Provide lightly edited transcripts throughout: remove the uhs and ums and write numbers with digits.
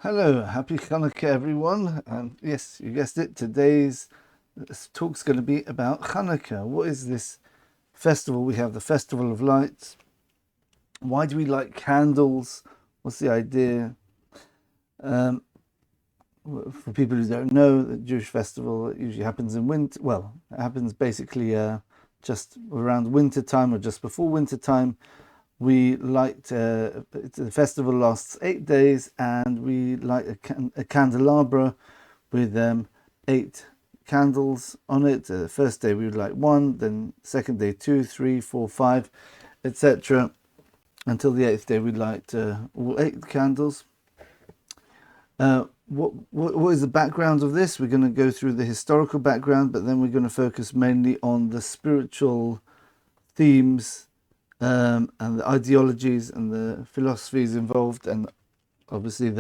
Hello, happy Chanukah everyone. And yes, you guessed it, today's talk's going to be about Chanukah. What is this festival? We have the Festival of Lights. Why do we light candles? What's the idea? Um, for people who don't know, the Jewish festival usually happens in winter. Well, it happens basically just around winter time or just before winter time. We light, the festival lasts 8 days, and we light a candelabra with 8 candles on it. The first day we would light 1, then second day 2, 3, 4, 5, etc. Until the 8th day we light all 8 candles. What is the background of this? We're going to go through the historical background, but then we're going to focus mainly on the spiritual themes and the ideologies and the philosophies involved. And obviously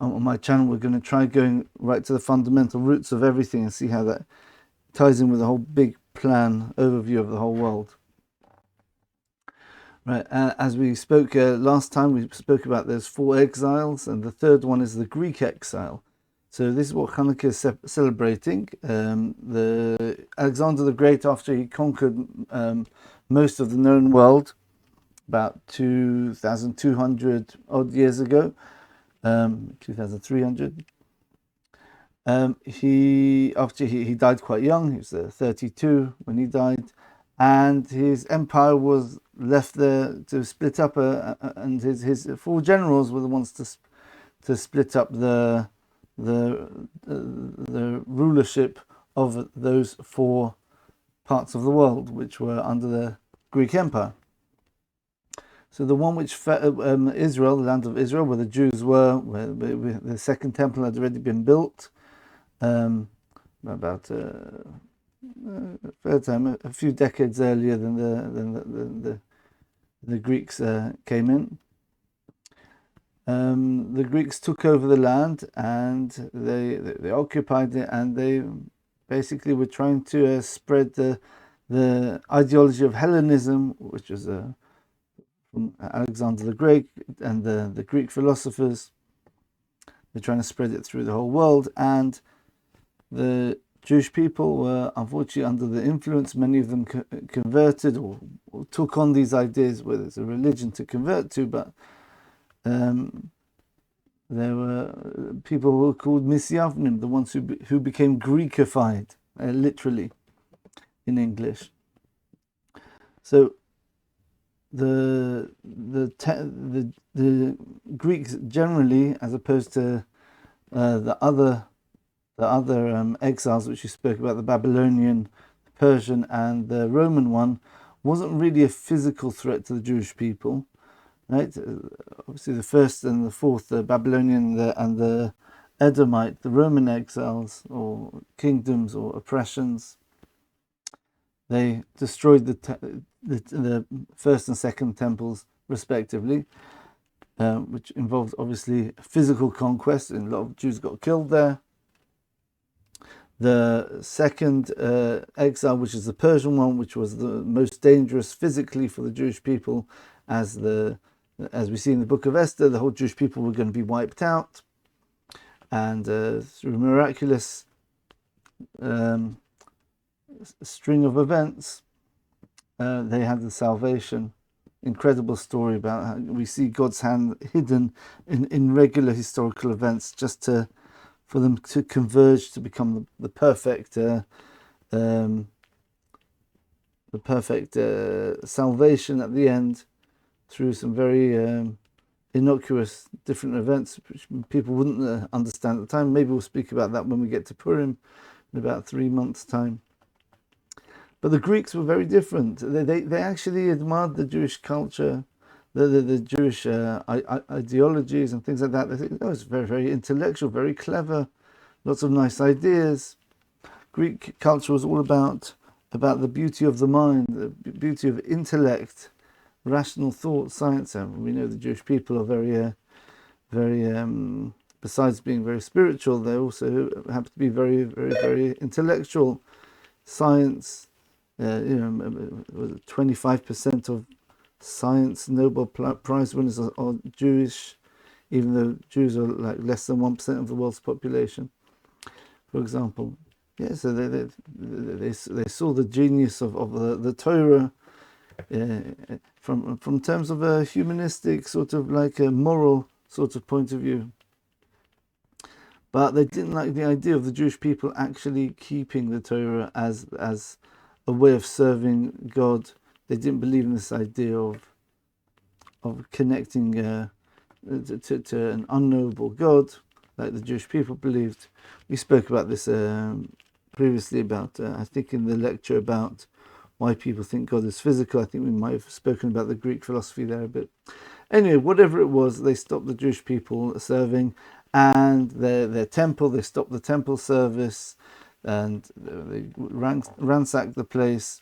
on my channel we're going to try going right to the fundamental roots of everything and see how that ties in with the whole big plan overview of the whole world. Right, as we spoke last time, we spoke about those 4 exiles, and the third one is the Greek exile. So this is what Chanukah is celebrating. The Alexander the Great, after he conquered most of the known world about 2,200 odd years ago, 2,300. He died quite young. He was 32 when he died, and his empire was left there to split up. And his 4 generals were the ones to split up the rulership of those 4 parts of the world which were under the Greek Empire. So the one which Israel, the land of Israel, where the Jews were, where the second temple had already been built, about a few decades earlier than the Greeks came in. The Greeks took over the land, and they occupied it, and they basically were trying to spread the ideology of Hellenism, which was from Alexander the Great and the Greek philosophers. They're trying to spread it through the whole world, and the Jewish people were unfortunately under the influence. Many of them converted or took on these ideas, whether it's a religion to convert to, but there were people who were called Misyavnim, the ones who became Greekified, literally, in English. So the Greeks generally, as opposed to the other exiles which you spoke about, the Babylonian, Persian, and the Roman one, wasn't really a physical threat to the Jewish people. Right? Obviously, the first and the fourth, the Babylonian and the Edomite, the Roman exiles or kingdoms or oppressions, they destroyed the first and second temples respectively, which involved obviously physical conquest, and a lot of Jews got killed there. The second exile, which is the Persian one, which was the most dangerous physically for the Jewish people, as we see in the book of Esther, the whole Jewish people were going to be wiped out, and through miraculous string of events, they had the salvation. Incredible story about how we see God's hand hidden in regular historical events, just for them to converge to become the perfect salvation at the end, through some very innocuous different events which people wouldn't understand at the time. Maybe we'll speak about that when we get to Purim in about 3 months' time. But the Greeks were very different. They actually admired the Jewish culture, the Jewish ideologies and things like that. They think it was very, very intellectual, very clever, lots of nice ideas. Greek culture was all about the beauty of the mind, the beauty of intellect, rational thought, science. And we know the Jewish people are very, besides being very spiritual, they also happen to be very, very, very intellectual. Science, 25% of science Nobel Prize winners are Jewish. even though Jews are like less than 1% of the world's population, for example. Yeah, so they saw the genius of the Torah from terms of a humanistic sort of like a moral sort of point of view. But they didn't like the idea of the Jewish people actually keeping the Torah as a way of serving God. They didn't believe in this idea of connecting to an unknowable God, like the Jewish people believed. We spoke about this previously about, I think in the lecture about why people think God is physical. I think we might have spoken about the Greek philosophy there a bit. Anyway, whatever it was, they stopped the Jewish people serving, and their temple, they stopped the temple service, and they ransacked the place,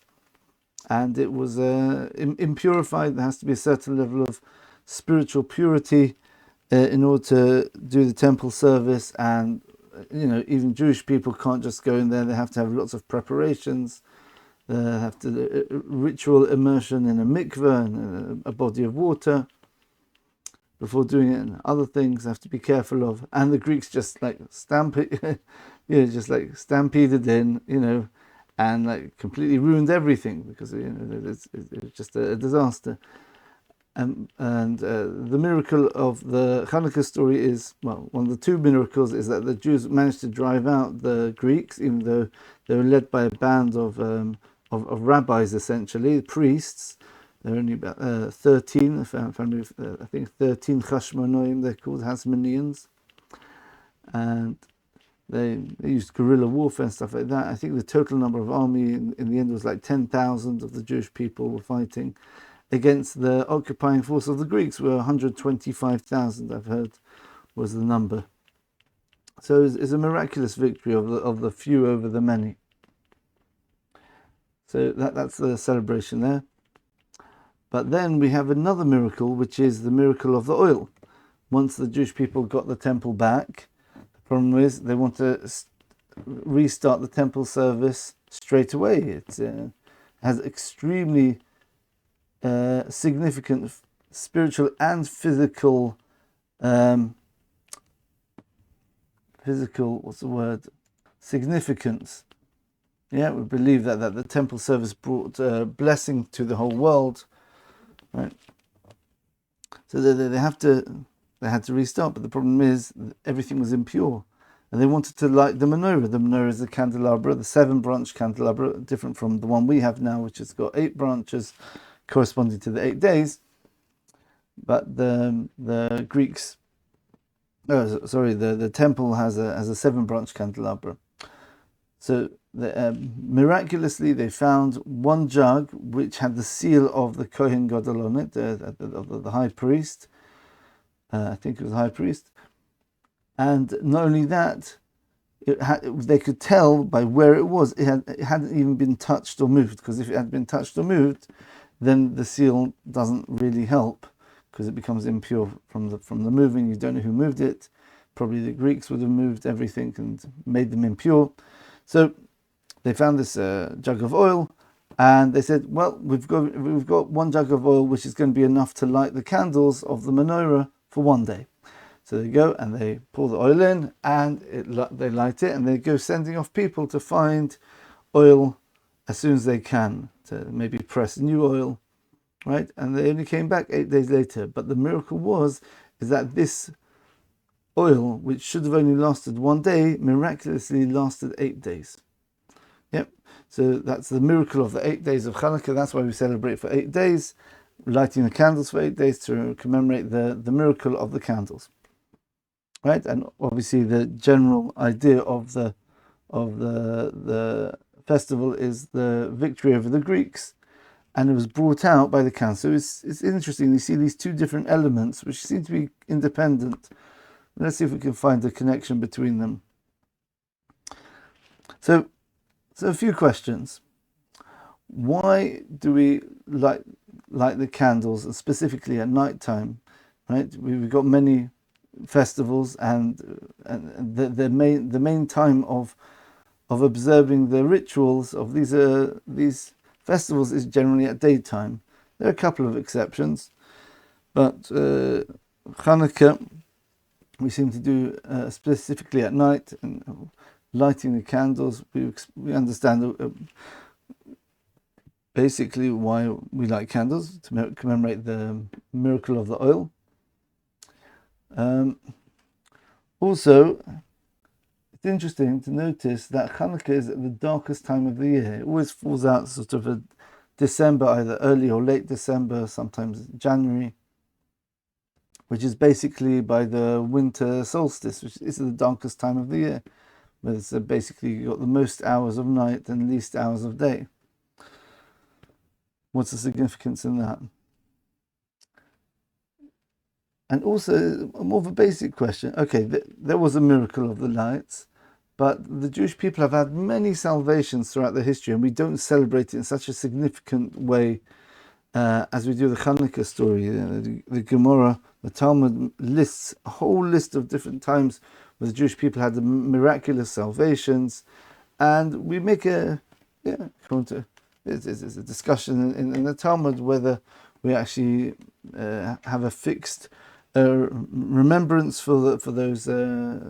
and it was impurified. There has to be a certain level of spiritual purity in order to do the temple service, and even Jewish people can't just go in there. They have to have lots of preparations. They have to ritual immersion in a mikveh and a body of water before doing it, and other things have to be careful of. And the Greeks just like stampeded in, and like completely ruined everything, because it's just a disaster. And the miracle of the Chanukah story is, well, one of the two miracles is that the Jews managed to drive out the Greeks, even though they were led by a band of rabbis, essentially priests. There are only about 13, I think 13 Chashmonoim, they're called Hasmoneans, and they used guerrilla warfare and stuff like that. I think the total number of army in the end was like 10,000 of the Jewish people were fighting against the occupying force of the Greeks, were 125,000, I've heard, was the number. So it's a miraculous victory of the few over the many. So that's the celebration there. But then we have another miracle, which is the miracle of the oil. Once the Jewish people got the temple back, the problem is they want to restart the temple service straight away. It has extremely significant spiritual and physical, significance. Yeah, we believe that the temple service brought blessing to the whole world. Right, so they had to restart, but the problem is everything was impure, and they wanted to light the menorah. The menorah is the candelabra, the 7-branch candelabra, different from the one we have now, which has got 8 branches, corresponding to the 8 days. But the Greeks, the temple has a 7-branch candelabra. So miraculously, they found one jug which had the seal of the Kohen Gadol on it, of the high priest. I think it was the high priest. And not only that, they could tell by where it was. It hadn't even been touched or moved, because if it had been touched or moved, then the seal doesn't really help, because it becomes impure from the moving. You don't know who moved it. Probably the Greeks would have moved everything and made them impure. So they found this jug of oil, and they said, well, we've got one jug of oil which is going to be enough to light the candles of the menorah for one day. So they go and they pour the oil in, and they light it, and they go sending off people to find oil as soon as they can, to maybe press new oil, right? And they only came back 8 days later. But the miracle is that this oil, which should have only lasted one day, miraculously lasted 8 days. Yep. So that's the miracle of the 8 days of Chanukah. That's why we celebrate for 8 days, lighting the candles for 8 days to commemorate the miracle of the candles. Right? And obviously the general idea of the festival is the victory over the Greeks, and it was brought out by the council. So it's interesting. You see these two different elements which seem to be independent. Let's see if we can find a connection between them. So a few questions. Why do we light the candles, and specifically at night time? Right? We've got many festivals, and the main time of observing the rituals of these festivals is generally at daytime. There are a couple of exceptions, but Chanukah we seem to do specifically at night, and lighting the candles. We understand basically why we light candles, to commemorate the miracle of the oil. Also, it's interesting to notice that Chanukah is at the darkest time of the year. It always falls out sort of a December, either early or late December, sometimes January, which is basically by the winter solstice, which is the darkest time of the year, where it's basically you've got the most hours of night and least hours of day. What's the significance in that? And also, more of a basic question. Okay, there was a miracle of the lights, but the Jewish people have had many salvations throughout their history, and we don't celebrate it in such a significant way as we do the Chanukah story. The Gemara, the Talmud lists a whole list of different times where the Jewish people had the miraculous salvations, and we make it's a discussion in the Talmud whether we actually have a fixed remembrance for those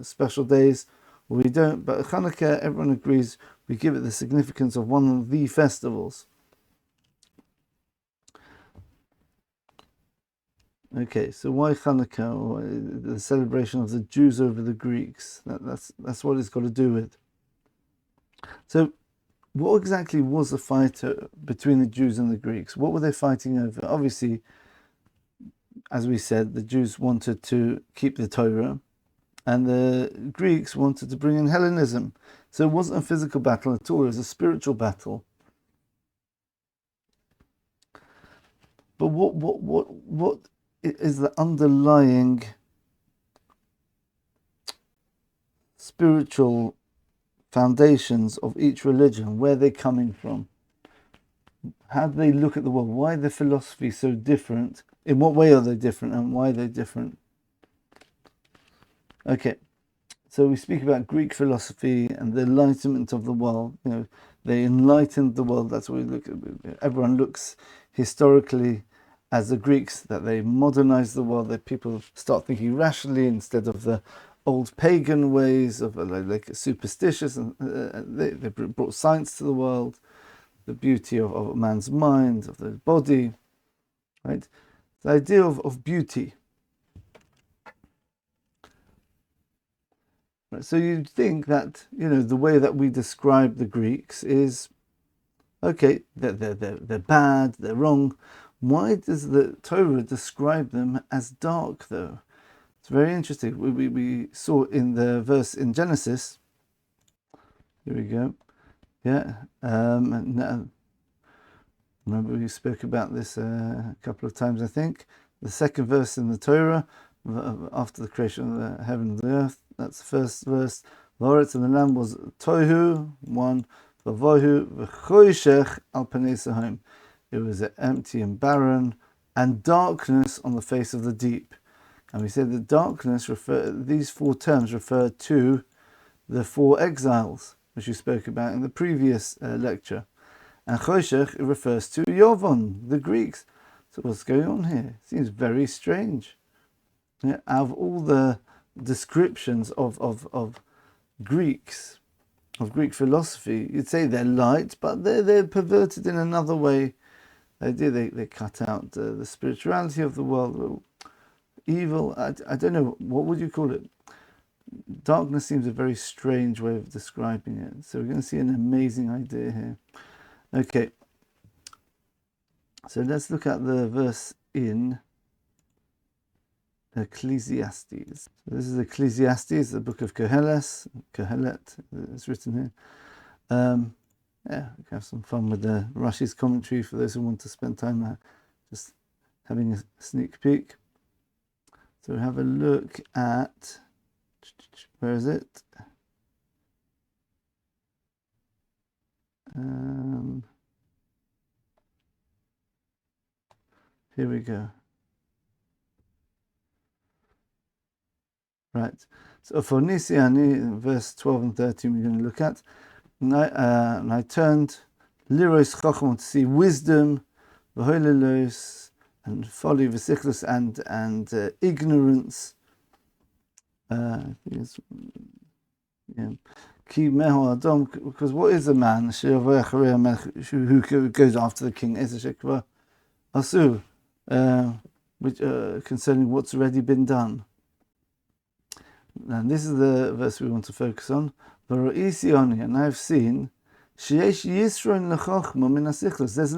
special days, or we don't. But Chanukah, everyone agrees, we give it the significance of one of the festivals. Okay, so why Chanukah, or the celebration of the Jews over the Greeks? That's what it's got to do with. So, what exactly was the fight between the Jews and the Greeks? What were they fighting over? Obviously, as we said, the Jews wanted to keep the Torah, and the Greeks wanted to bring in Hellenism. So it wasn't a physical battle at all, it was a spiritual battle. But what is the underlying spiritual foundations of each religion? Where are they coming from? How do they look at the world? Why are their philosophy so different? In what way are they different, and why are they different? Okay, so we speak about Greek philosophy and the enlightenment of the world. They enlightened the world. That's what we look at. Everyone looks historically as the Greeks, that they modernized the world, that people start thinking rationally instead of the old pagan ways of like superstitious, and they brought science to the world, the beauty of man's mind, of the body, right? The idea of beauty. Right? So you'd think that, the way that we describe the Greeks is, okay, they're bad, they're wrong. Why does the Torah describe them as dark, though? It's very interesting. We saw in the verse in Genesis. Here we go. Yeah. Remember we spoke about this a couple of times, I think. The second verse in the Torah, after the creation of the heaven and the earth, that's the first verse. The Haaretz and the land was tohu, one, v'vohu, v'choshech al panei sahom. It was empty and barren, and darkness on the face of the deep. And we said that darkness these four terms refer to the four exiles, which we spoke about in the previous lecture. And choshech, it refers to Yovon, the Greeks. So what's going on here? It seems very strange. Yeah, out of all the descriptions of Greeks, of Greek philosophy, you'd say they're light, but they're perverted in another way. They cut out the spirituality of the world. Evil, I don't know, what would you call it? Darkness seems a very strange way of describing it. So we're going to see an amazing idea here. Okay, so let's look at the verse in Ecclesiastes. So this is Ecclesiastes, the book of Kohelet, it's written here. We can have some fun with the Rashi's commentary for those who want to spend time just having a sneak peek. So we have a look at, where is it? Here we go. Right. So for Nisiani, verse 12 and 13, we're going to look at. And I turned Liros Chacham to see wisdom, V'holelos, and folly, V'sichlus, and ignorance. I think it's, yeah. Ki meho adam, because what is a man who goes after the king? Ezeshekva asu, which concerning what's already been done. And this is the verse we want to focus on. And I've seen there's an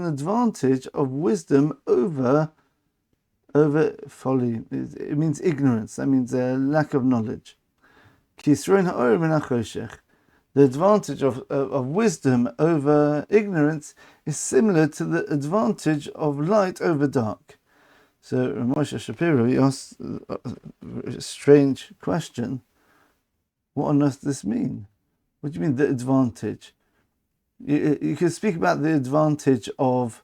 advantage of wisdom over folly. It means ignorance. That means a lack of knowledge. The advantage of wisdom over ignorance is similar to the advantage of light over dark. So Moshe Shapiro, he asked a strange question. What on earth does this mean? What do you mean, the advantage? You can speak about the advantage of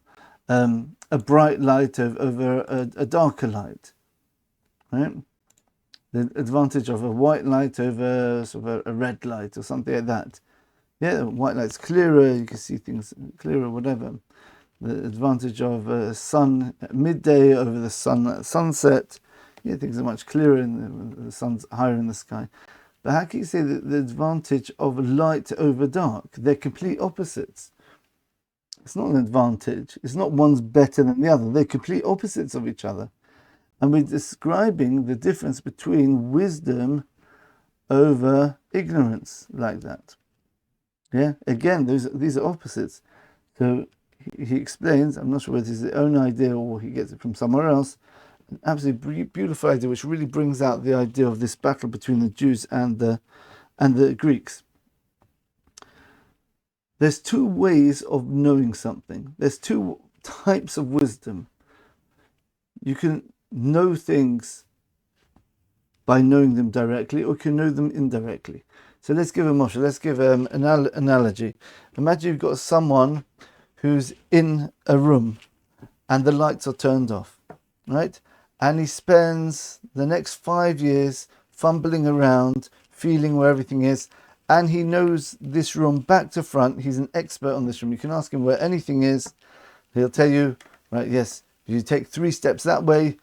a bright light over a darker light, right? The advantage of a white light over sort of a red light or something like that. Yeah, white light's clearer, you can see things clearer, whatever. The advantage of sun at midday over the sun at sunset. Yeah, things are much clearer and the sun's higher in the sky. But how can you say that the advantage of light over dark? They're complete opposites. It's not an advantage. It's not one's better than the other. They're complete opposites of each other. And we're describing the difference between wisdom over ignorance like that. Yeah, again, these are opposites. So he explains, I'm not sure whether it's his own idea or he gets it from somewhere else, an absolutely beautiful idea which really brings out the idea of this battle between the Jews and the Greeks. There's two ways of knowing something. There's two types of wisdom. You can know things by knowing them directly, or you can know them indirectly. So let's give an analogy. Imagine you've got someone who's in a room and the lights are turned off, right? And he spends the next 5 years fumbling around, feeling where everything is, and he knows this room back to front. He's an expert on this room. You can ask him where anything is. He'll tell you, right, yes, you take 3 steps that way,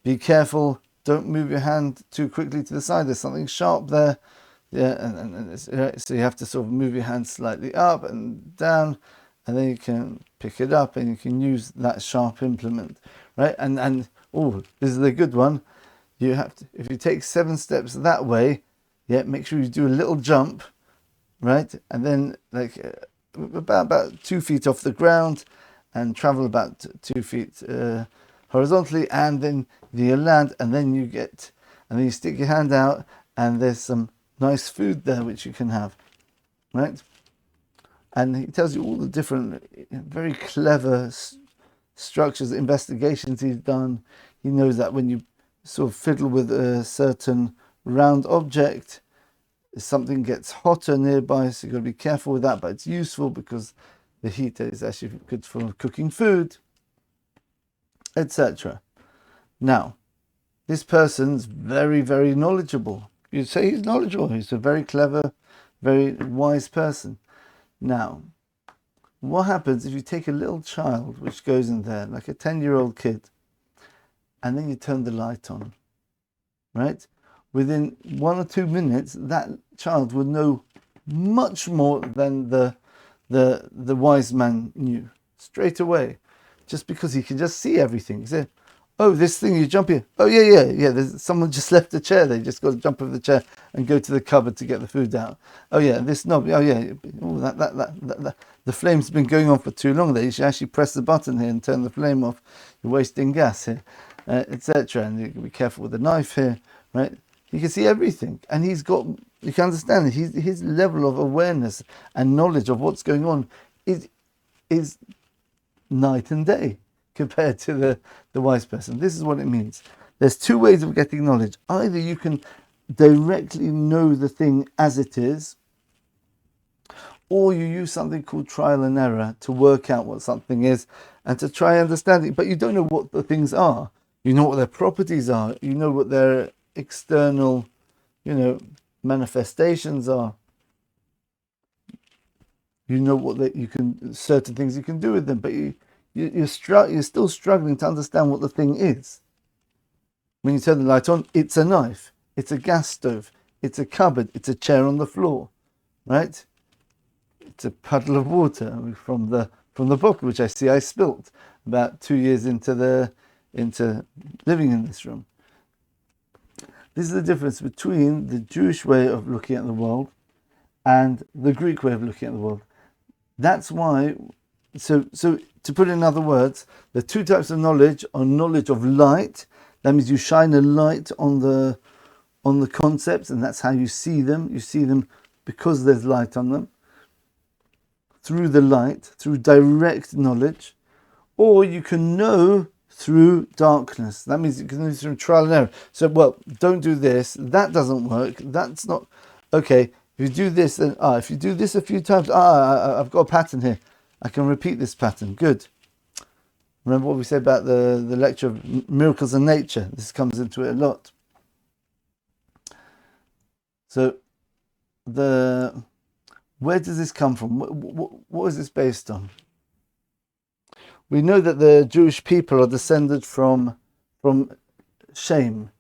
be careful, don't move your hand too quickly to the side, there's something sharp there. Yeah, and so you have to sort of move your hand slightly up and down, and then you can pick it up and you can use that sharp implement, right? And this is the good one. You have to, if you take 7 steps that way, yeah, make sure you do a little jump, right? And then like about 2 feet off the ground, and travel about 2 feet horizontally, and then you land, and then you stick your hand out, and there's some nice food there which you can have, right? And he tells you all the different, very clever structures, investigations he's done. He knows that when you sort of fiddle with a certain round object, something gets hotter nearby, so you've got to be careful with that, but it's useful because the heat is actually good for cooking food, etc. Now, this person's very, very knowledgeable. You'd say he's knowledgeable. He's a very clever, very wise person. Now, what happens if you take a little child which goes in there, like a 10-year-old kid, and then you turn the light on, right? Within 1 or 2 minutes, that child would know much more than the wise man knew straight away, just because he can just see everything. He said, oh, this thing, you jump here. Oh, yeah. Someone just left the chair. They just got to jump over the chair and go to the cupboard to get the food out. Oh, yeah, this knob. Oh, yeah. Oh, that. The flame's been going on for too long there. You should actually press the button here and turn the flame off. You're wasting gas here, etc. And you can be careful with the knife here, right? You can see everything. And you can understand that his level of awareness and knowledge of what's going on is night and day compared to the wise person. This is what it means. There's 2 ways of getting knowledge. Either you can directly know the thing as it is, or you use something called trial and error to work out what something is and to try understand it, but you don't know what the things are. You know what their properties are. You know what their external, manifestations are. You know what certain things you can do with them, but you're still struggling to understand what the thing is. When you turn the light on, it's a knife, it's a gas stove, it's a cupboard, it's a chair on the floor, right? It's a puddle of water from the book, which I spilt about 2 years into living in this room. This is the difference between the Jewish way of looking at the world and the Greek way of looking at the world. That's why, so to put it in other words, the two types of knowledge are knowledge of light. That means you shine a light on the concepts, and that's how you see them. You see them because there's light on them, through the light, through direct knowledge, or you can know through darkness. That means you can know through trial and error. So, well, don't do this. That doesn't work. That's not okay. If you do this, then if you do this a few times, I've got a pattern here. I can repeat this pattern. Good. Remember what we said about the lecture of miracles in nature. This comes into it a lot. So, where does this come from? What is this based on? We know that the Jewish people are descended from Shem,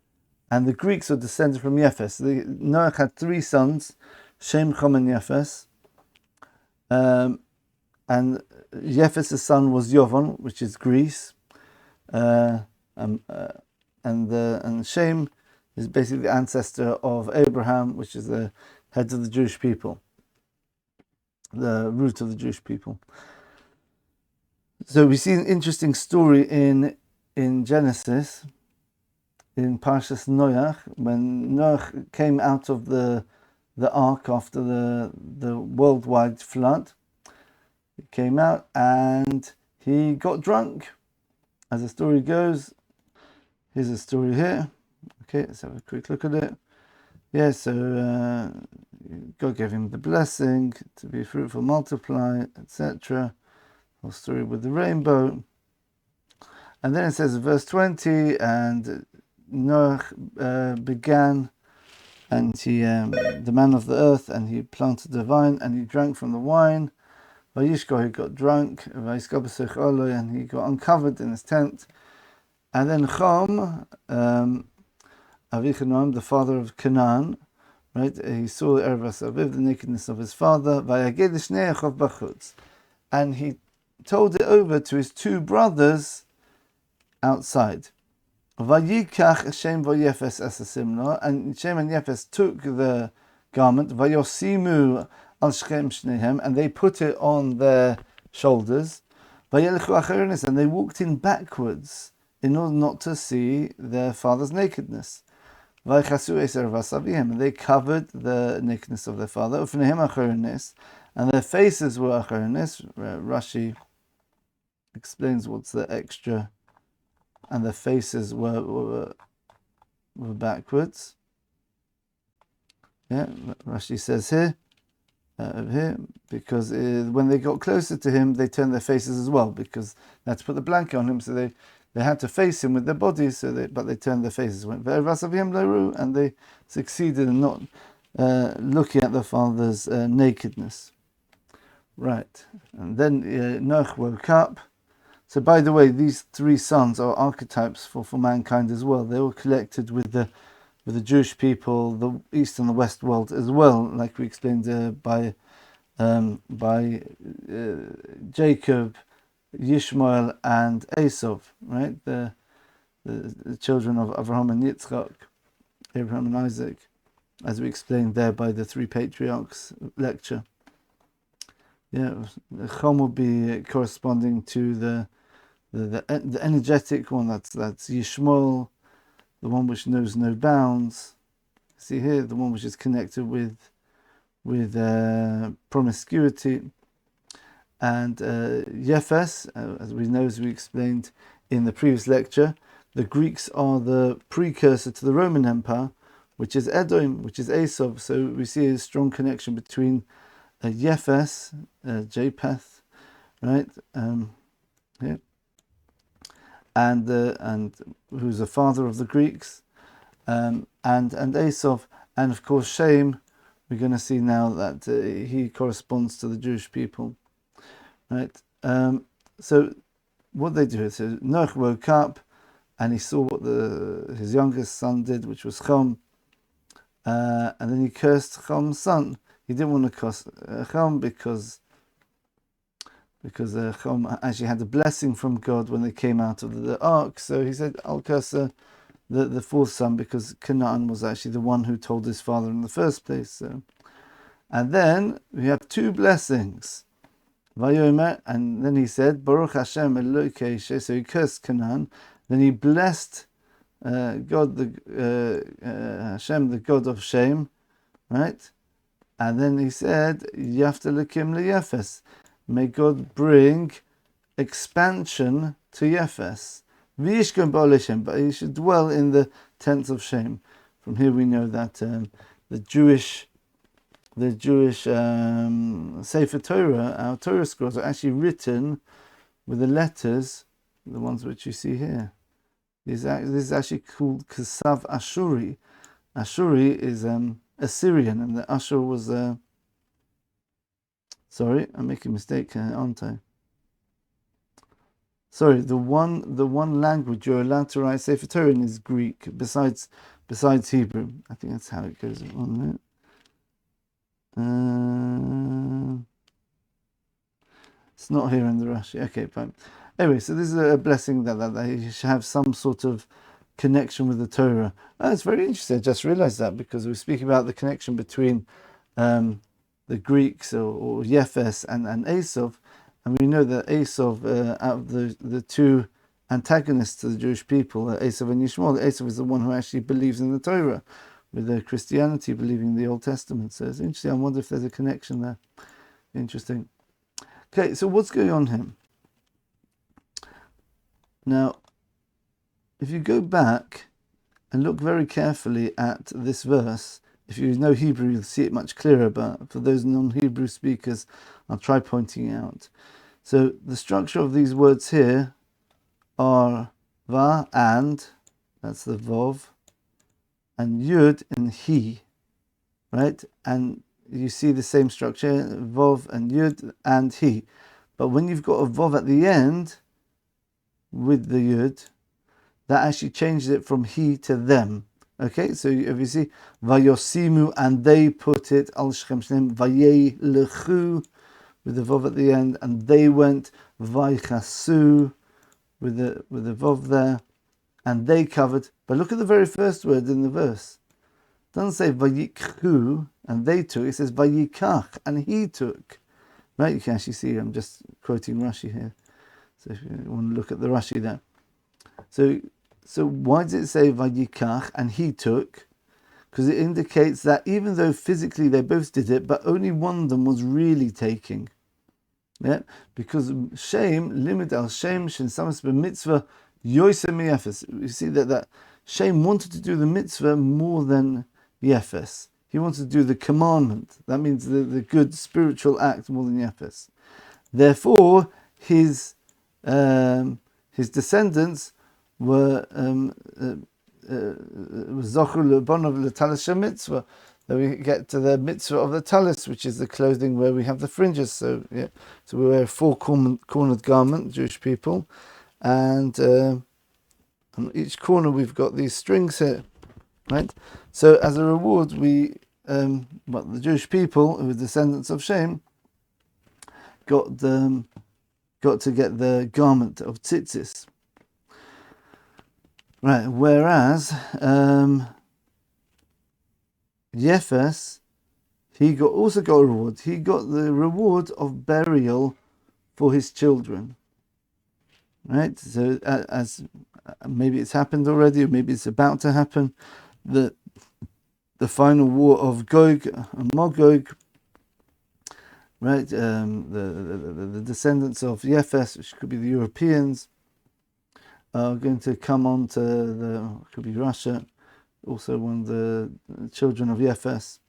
and the Greeks are descended from Yefes. Noach had 3 sons, Shem, Cham, and Yefes. And Yefes' son was Yovan, which is Greece. And Shem is basically the ancestor of Abraham, which is the head of the Jewish people, the root of the Jewish people. So we see an interesting story in Genesis, in Parshas Noach, when Noach came out of the ark after the worldwide flood. He came out and he got drunk. As the story goes, here's a story here. Okay, let's have a quick look at it. Yeah, so God gave him the blessing to be fruitful, multiply, etc. Whole story with the rainbow. And then it says, verse 20, and Noach began, and he, the man of the earth, and he planted the vine, and he drank from the wine. Vayishko, he got drunk, and he got uncovered in his tent. And then Cham, Avichanoam, the father of Canaan, right? He saw the nakedness of his father, and he told it over to his 2 brothers outside. Vayikach Shem Yefes asasimno, and Shem and Yefes took the garment, Vayosimu al Shechem shnehem, and they put it on their shoulders, Vayelchu acharonis, and they walked in backwards in order not to see their father's nakedness. Vaychasu eser vasavim, and they covered the nakedness of their father, Ufnehem acharonis, and their faces were acharonis. Rashi explains what's the extra, and their faces were backwards. Yeah, Rashi says here, because when they got closer to him, they turned their faces as well, because they had to put the blanket on him, so they had to face him with their bodies, but they turned their faces. And they succeeded in not looking at their father's nakedness. Right, and then Noach woke up. So, by the way, these 3 sons are archetypes for mankind as well. They were collected with the Jewish people, the East and the West world as well, like we explained by Jacob, Yishmael, and Esau, right? The children of Abraham and Yitzchak, Abraham and Isaac, as we explained there by the 3 patriarchs lecture. Yeah, Cham will be corresponding to the energetic one. That's Yishmael, the one which knows no bounds. See here, the one which is connected with promiscuity. And Yefes, as we explained in the previous lecture, the Greeks are the precursor to the Roman Empire, which is Edom, which is Esau. So we see a strong connection between Yefes, Japheth, right? Yeah. And who's the father of the Greeks, and Esau, and of course Shem. We're going to see now that he corresponds to the Jewish people, right? So what they do is, so Noach woke up, and he saw what his youngest son did, which was Cham, and then he cursed Cham's son. He didn't want to curse Cham because Cham actually had a blessing from God when they came out of the ark. So he said, I'll curse the fourth son because Canaan was actually the one who told his father in the first place. So. And then we have two blessings. Vayomer, and then he said, Baruch Hashem Elokei She. So he cursed Canaan. Then he blessed God, Hashem, the God of Shem, right? And then he said, Yaftalikim Yefes. May God bring expansion to Yefes. V'yishkon ba'olei Shem, but he should dwell in the tents of Shem. From here we know that the Jewish Sefer Torah, our Torah scrolls, are actually written with the letters, the ones which you see here. This is actually called Kesav Ashuri. Ashuri is Assyrian, and the Ashur was. Sorry, I'm making a mistake, aren't I? Sorry, the one language you're allowed to write Sefer Torah in is Greek, besides Hebrew. I think that's how it goes on there. It's not here in the Rashi. Okay, fine. Anyway, so this is a blessing that you should have some sort of connection with the Torah. It's very interesting. I just realized that because we speak about the connection between the Greeks or Yefes and Esav, and we know that Esav, out of the two antagonists to the Jewish people, Esav and Yishmael, Esav is the one who actually believes in the Torah, with the Christianity believing the Old Testament. So it's interesting. I wonder if there's a connection there. Interesting. Okay, so what's going on here? Now, if you go back and look very carefully at this verse, if you know Hebrew, you'll see it much clearer, but for those non-Hebrew speakers, I'll try pointing out. So the structure of these words here are va, and, that's the vov, and yud and he, right? And you see the same structure, vov and yud and he. But when you've got a vov at the end with the yud, that actually changes it from he to them. Okay, so if you see vayosimu, and they put it al shechem shneim, vayei lechu with the vov at the end, and they went vaychasu with the vov there, and they covered. But look at the very first word in the verse. It doesn't say vayikhu and they took. It says vayikach and he took. Right? You can actually see. I'm just quoting Rashi here. So if you want to look at the Rashi there. So why does it say vayikach and he took? Because it indicates that even though physically they both did it, but only one of them was really taking. Yeah, because Shem limit al Shem shen samas b'mitzvah Yosem Yefes. You see that Shem wanted to do the mitzvah more than Yefes. He wanted to do the commandment. That means the good spiritual act more than Yefes. Therefore, his descendants were zochur l'bonav l'talis mitzvah. Then we get to the mitzvah of the talis, which is the clothing where we have the fringes. So yeah, so we wear a four-cornered garment, Jewish people, and on each corner we've got these strings here, right? So as a reward, the Jewish people, who were descendants of Shem, got to get the garment of tzitzis. Right, whereas Yefes, he also got a reward. He got the reward of burial for his children. Right, so as maybe it's happened already, or maybe it's about to happen, the final war of Gog and Magog. Right, the descendants of Yefes, which could be the Europeans, are going to come on to could be Russia, also one of the children of Yefes,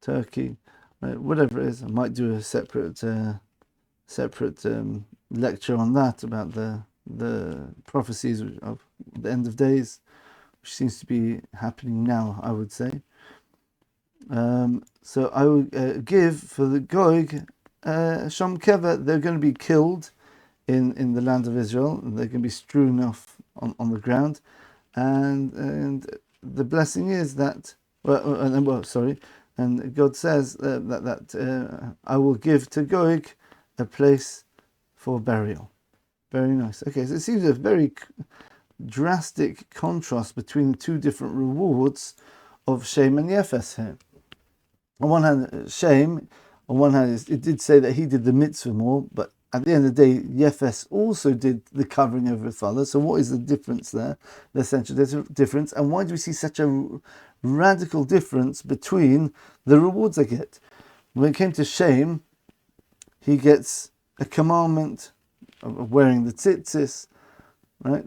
Turkey, right, whatever it is. I might do a separate lecture on that, about the prophecies of the end of days, which seems to be happening now, I would say. So I would give for the Gog, Sham Keva, they're going to be killed in the land of Israel, and they're going to be strewn off on the ground, and the blessing is that, And God says that I will give to Gog a place for burial. Very nice. Okay, so it seems a very drastic contrast between two different rewards of Shem and Yefes here. On one hand, Shem, on one hand, it did say that he did the mitzvah more, but at the end of the day, Yefes also did the covering over his father. So what is the difference there? The essential difference. And why do we see such a radical difference between the rewards they get? When it came to Shem, he gets a commandment of wearing the tzitzis, right?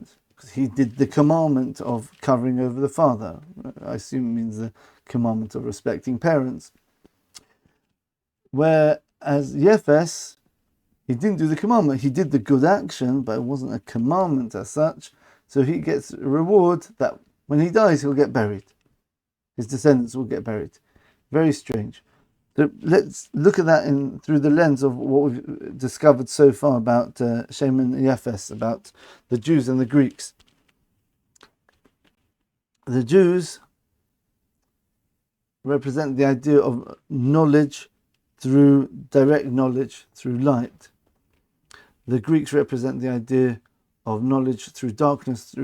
He did the commandment of covering over the father. I assume it means the commandment of respecting parents. Whereas Yefes, he didn't do the commandment. He did the good action, but it wasn't a commandment as such. So he gets a reward that when he dies, he'll get buried. His descendants will get buried. Very strange. So let's look at that through the lens of what we've discovered so far about Shem and Yefes, about the Jews and the Greeks. The Jews represent the idea of knowledge through direct knowledge, through light. The Greeks represent the idea of knowledge through darkness,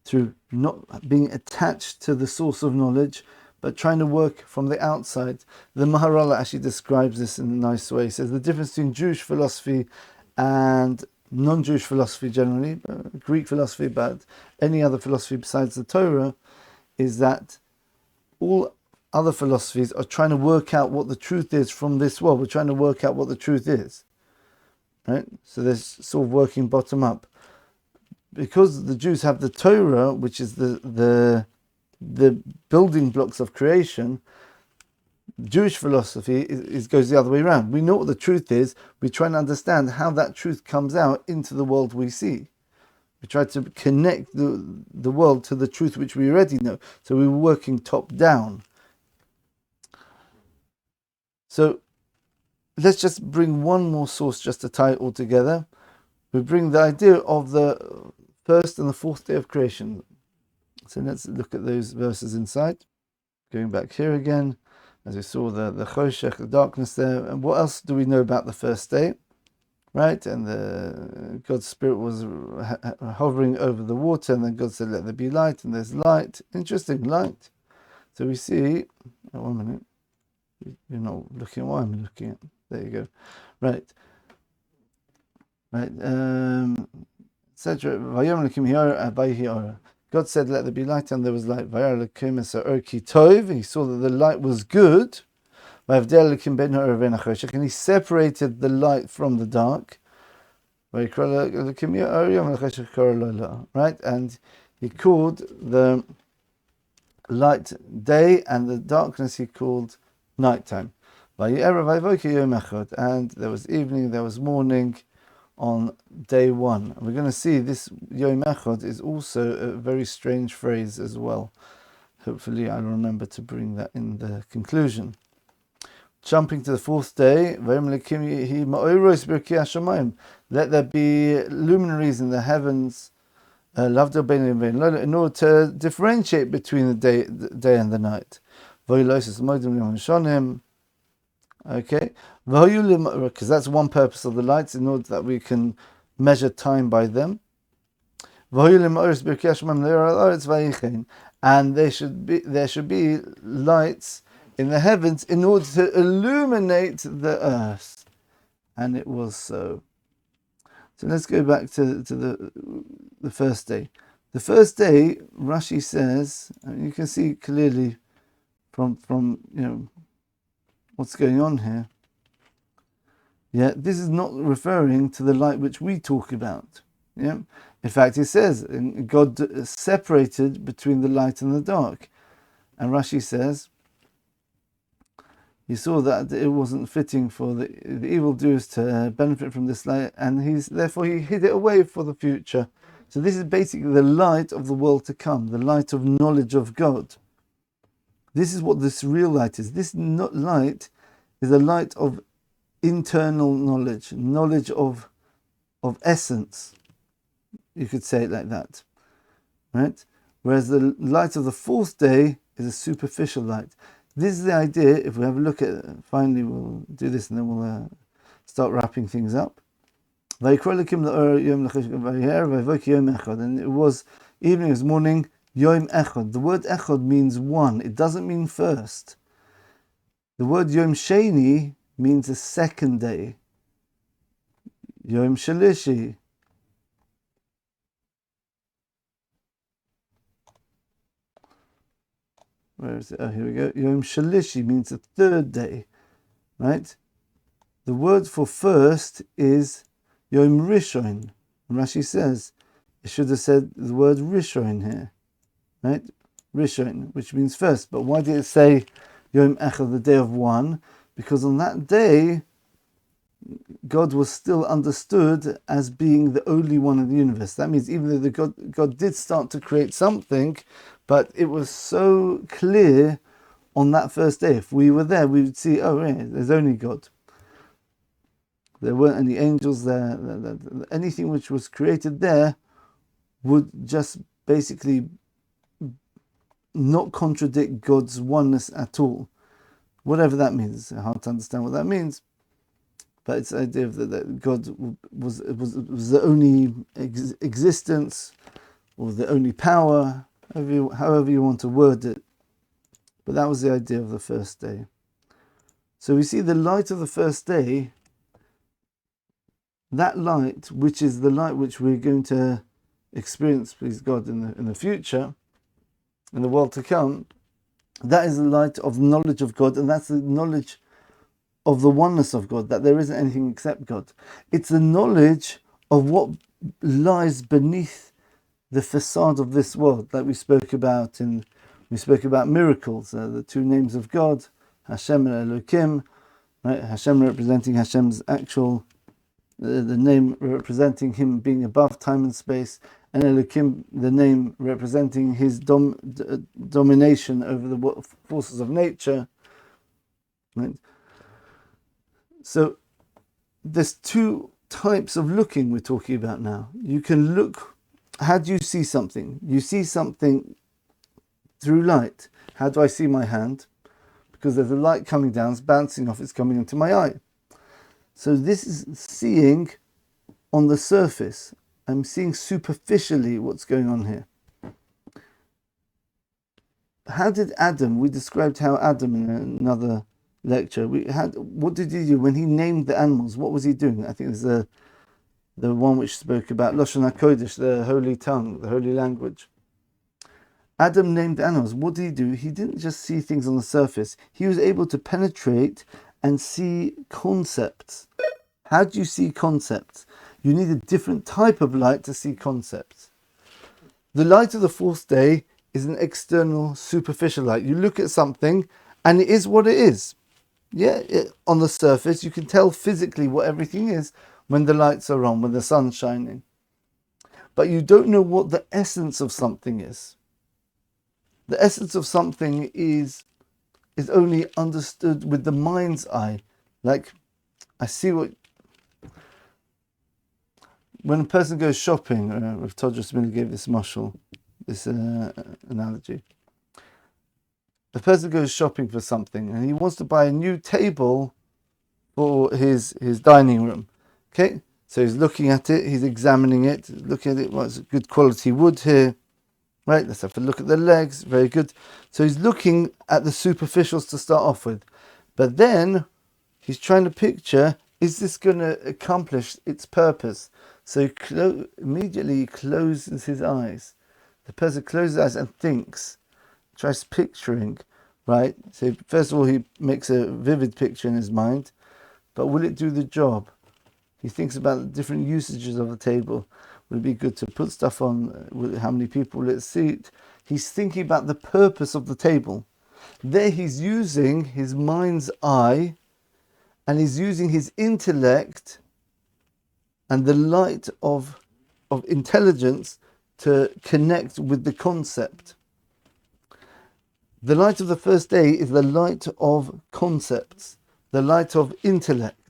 through not being attached to the source of knowledge, but trying to work from the outside. The Maharala actually describes this in a nice way. He says the difference between Jewish philosophy and non-Jewish philosophy generally, Greek philosophy, but any other philosophy besides the Torah, is that all other philosophies are trying to work out what the truth is from this world. We're trying to work out what the truth is. Right? So there's sort of working bottom up. Because the Jews have the Torah, which is the building blocks of creation, Jewish philosophy goes the other way around. We know what the truth is. We try and understand how that truth comes out into the world we see. We try to connect the world to the truth which we already know. So we were working top down. So let's just bring one more source just to tie it all together. We bring the idea of the first and the fourth day of creation. So let's look at those verses inside. Going back here again, as we saw the choshech, the darkness there. And what else do we know about the first day? Right? And God's Spirit was hovering over the water, and then God said, let there be light, and there's light. Interesting, light. So we see, 1 minute. You're not looking at what I'm looking at. There you go. Right. God said, let there be light, and there was light. He saw that the light was good. And he separated the light from the dark. Right? And he called the light day, and the darkness he called nighttime. And there was evening, there was morning on day one. And we're going to see this Yom Echad is also a very strange phrase as well. Hopefully I'll remember to bring that in the conclusion. Jumping to the fourth day, let there be luminaries in the heavens, in order to differentiate between the day and the night. Okay, because that's one purpose of the lights, in order that we can measure time by them. And there should be lights in the heavens in order to illuminate the earth. And it was so. So let's go back to the first day. The first day, Rashi says, and you can see clearly from what's going on here. Yeah, this is not referring to the light which we talk about. Yeah, in fact, it says God separated between the light and the dark, and Rashi says he saw that it wasn't fitting for the evildoers to benefit from this light, and therefore he hid it away for the future. So this is basically the light of the world to come, the light of knowledge of God. This is what this real light is. This light is a light of internal knowledge, knowledge of essence. You could say it like that, right? Whereas the light of the fourth day is a superficial light. This is the idea. If we have a look at, finally we'll do this and then we'll start wrapping things up. And it was evening, it was morning, Yom Echad. The word Echad means one. It doesn't mean first. The word Yom Sheni means a second day. Yom Shalishi. Where is it? Oh, here we go. Yom Shalishi means the third day, right? The word for first is Yom Rishon. Rashi says, it should have said the word Rishon here, right? Rishon, which means first. But why did it say Yom Echad, the day of one? Because on that day, God was still understood as being the only one in the universe. That means even though God did start to create something, but it was so clear on that first day. If we were there, we would see, oh, yeah, there's only God. There weren't any angels there. Anything which was created there would just basically not contradict God's oneness at all. Whatever that means. It's hard to understand what that means. But it's the idea of that God was the only existence, or the only power, however you want to word it. But that was the idea of the first day. So we see the light of the first day, that light, which is the light which we're going to experience, please God, in the future, in the world to come, that is the light of knowledge of God, and that's the knowledge of the oneness of God, that there isn't anything except God. It's the knowledge of what lies beneath the facade of this world, like we spoke about miracles, the two names of God, Hashem and Elohim, right? Hashem representing Hashem's actual, the name representing him being above time and space, and Elohim, the name representing his domination over the forces of nature, right? So there's two types of looking we're talking about now. You can look, how do you see something? You see something through light. How do I see my hand? Because there's a light coming down, it's bouncing off, it's coming into my eye. So this is seeing on the surface. I'm seeing superficially what's going on here. How did Adam, we described how Adam in another lecture, what did he do when he named the animals? What was he doing? I think it's the one which spoke about Lashon HaKodesh, the holy tongue, the holy language. Adam named the animals. What did he do? He didn't just see things on the surface. He was able to penetrate and see concepts. How do you see concepts? You need a different type of light to see concepts. The light of the fourth day is an external, superficial light. You look at something and it is what it is. Yeah, on the surface, you can tell physically what everything is when the lights are on, when the sun's shining. But you don't know what the essence of something is. The essence of something is only understood with the mind's eye. Like, I see what... When a person goes shopping, Rav Todra Smith gave this mashal, this analogy. The person goes shopping for something and he wants to buy a new table for his dining room. Okay, so he's looking at it, he's examining it, looking at it. Well, it's good quality wood here. Right, let's have a look at the legs. Very good. So he's looking at the superficials to start off with. But then he's trying to picture, is this going to accomplish its purpose? So he immediately closes his eyes. The person closes his eyes and thinks, tries picturing, right? So first of all, he makes a vivid picture in his mind, but will it do the job? He thinks about the different usages of the table. Would it be good to put stuff on? How many people will it seat? He's thinking about the purpose of the table. There he's using his mind's eye, and he's using his intellect and the light of intelligence to connect with the concept. The light of the first day is the light of concepts, the light of intellect.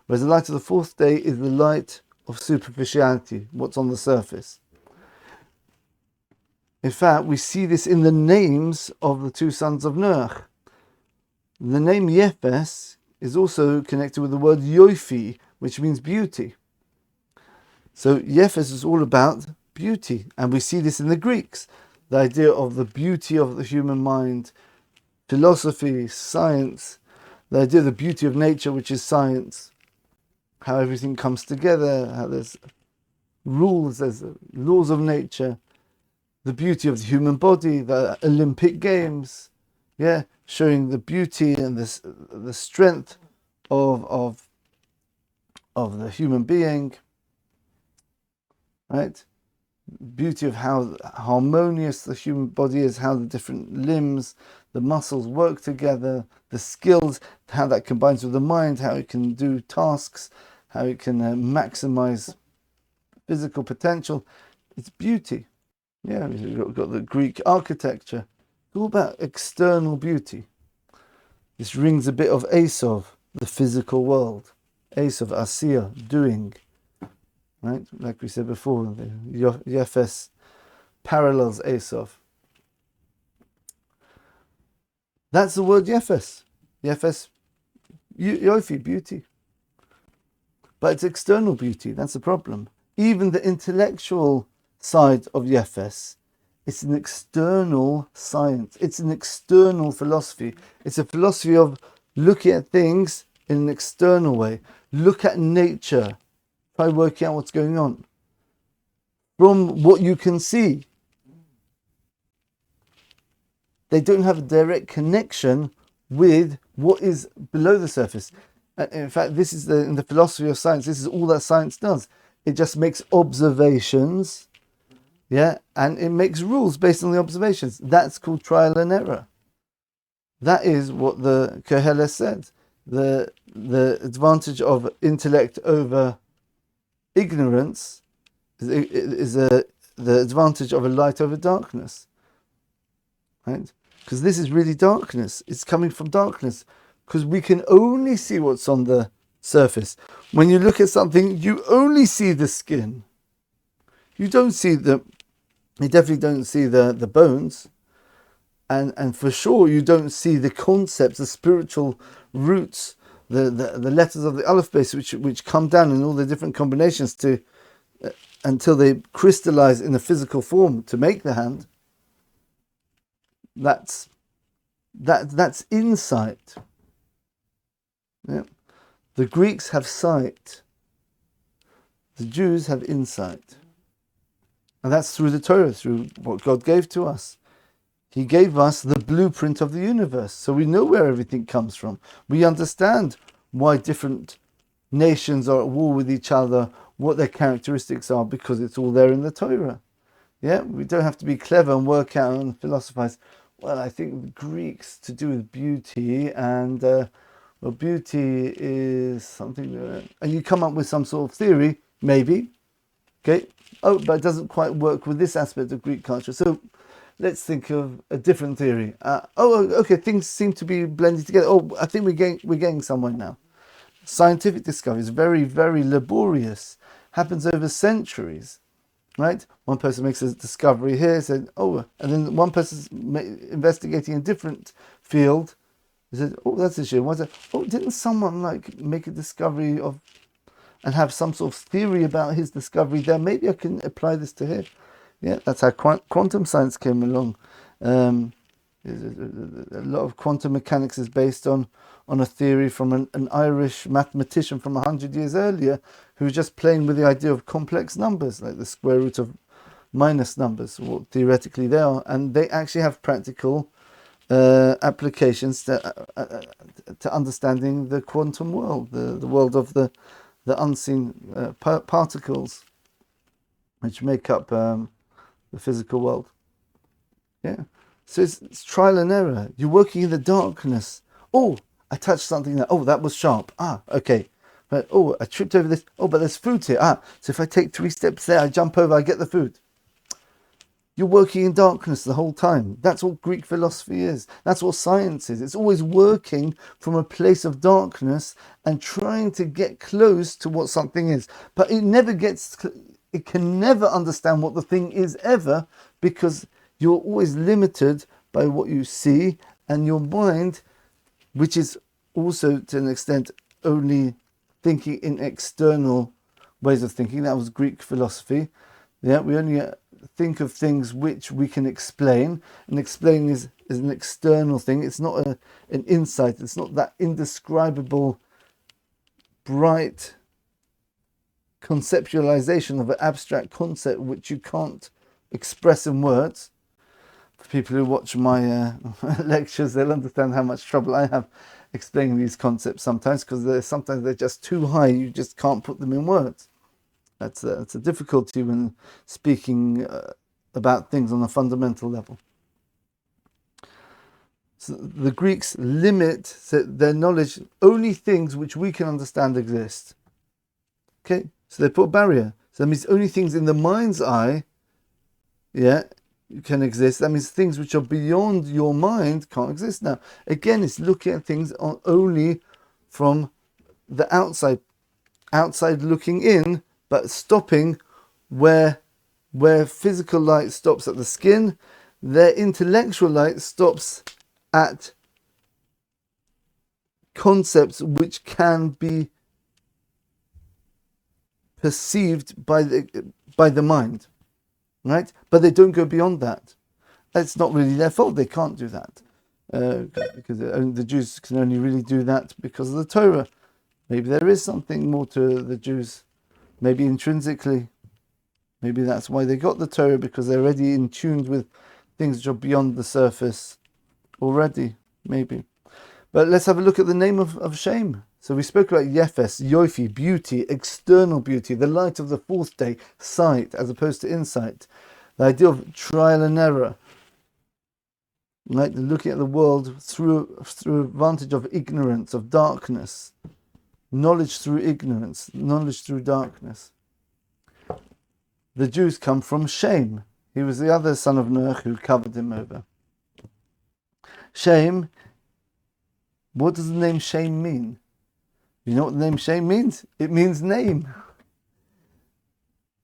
Whereas the light of the fourth day is the light of superficiality, what's on the surface. In fact, we see this in the names of the two sons of Noach. The name Yefes is also connected with the word Yofi, which means beauty. So Yefes is all about beauty, and we see this in the Greeks. The idea of the beauty of the human mind, philosophy, science, the idea of the beauty of nature, which is science, how everything comes together, how there's rules, there's laws of nature, the beauty of the human body, the Olympic Games, showing the beauty and the strength of the human being, right? Beauty of how harmonious the human body is, how the different limbs, the muscles work together, the skills, how that combines with the mind, how it can do tasks, how it can maximize physical potential. It's beauty. Yeah, we've got the Greek architecture. It's all about external beauty. This rings a bit of Esav, the physical world. Esav, Asiya, doing. Right? Like we said before, the Yefes parallels Esav. That's the word Yefes. Yefes, Yofi, beauty. But it's external beauty, that's the problem. Even the intellectual side of Yefes, it's an external science. It's an external philosophy. It's a philosophy of looking at things in an external way. Look at nature. Try working out what's going on. From what you can see. They don't have a direct connection with what is below the surface. In fact, this is in the philosophy of science, this is all that science does. It just makes observations, and it makes rules based on the observations. That's called trial and error. That is what the Koheles said. The advantage of intellect over ignorance is the advantage of a light over darkness, right? Because this is really darkness. It's coming from darkness. Because we can only see what's on the surface. When you look at something, you only see the skin. You definitely don't see the bones. And for sure, you don't see the concepts, the spiritual roots, the letters of the alphabet, which come down in all the different combinations until they crystallize in a physical form to make the hand. That's insight. Yeah. The Greeks have sight. The Jews have insight. And that's through the Torah, through what God gave to us. He gave us the blueprint of the universe, so we know where everything comes from. We understand why different nations are at war with each other, what their characteristics are, because it's all there in the Torah. Yeah, we don't have to be clever and work out and philosophize. Well, I think the Greeks to do with beauty, and beauty is something, and you come up with some sort of theory, maybe. Okay. Oh, but it doesn't quite work with this aspect of Greek culture. So let's think of a different theory. Okay, things seem to be blended together. Oh, I think we're getting somewhere now. Scientific discovery is very, very laborious. Happens over centuries, right? One person makes a discovery here, said, and then one person's investigating a different field. He said, that's a shame. One said, didn't someone make a discovery of and have some sort of theory about his discovery there? Maybe I can apply this to here. Yeah, that's how quantum science came along. A lot of quantum mechanics is based on a theory from an Irish mathematician from 100 years earlier who was just playing with the idea of complex numbers, like the square root of minus numbers, what theoretically they are. And they actually have practical applications to understanding the quantum world, the world of the unseen particles which make up the physical world. Yeah. So it's trial and error. You're working in the darkness. I touched something there. That was sharp. Okay. But I tripped over this. But there's food here. So if I take 3 steps there, I jump over, I get the food. You're working in darkness the whole time. That's what Greek philosophy is. That's what science is. It's always working from a place of darkness and trying to get close to what something is. But it can never understand what the thing is ever, because you're always limited by what you see, and your mind, which is also to an extent only thinking in external ways of thinking. That was Greek philosophy. Yeah, we only think of things which we can explain, and explain is an external thing. It's not an insight. It's not that indescribable, bright conceptualization of an abstract concept which you can't express in words. For people who watch my lectures, they'll understand how much trouble I have explaining these concepts sometimes, because sometimes they're just too high. You just can't put them in words. That's a difficulty when speaking about things on a fundamental level. So the Greeks limit their knowledge, only things which we can understand exist. Okay, so they put a barrier. So that means only things in the mind's eye, can exist. That means things which are beyond your mind can't exist. Now, again, it's looking at things only from the outside looking in, but stopping where physical light stops at the skin, their intellectual light stops at concepts which can be perceived by the mind, right? But they don't go beyond that. It's not really their fault. They can't do that because the Jews can only really do that because of the Torah. Maybe there is something more to the Jews, maybe intrinsically. Maybe that's why they got the Torah, because they're already in tune with things which are beyond the surface already, maybe. But let's have a look at the name of Shem. So we spoke about Yefes, Yofi, beauty, external beauty, the light of the fourth day, sight as opposed to insight. The idea of trial and error, right? Looking at the world through advantage of ignorance, of darkness, knowledge through ignorance, knowledge through darkness. The Jews come from Shem. He was the other son of Noah who covered him over. Shem, what does the name Shem mean? You know what the name Shem means? It means name.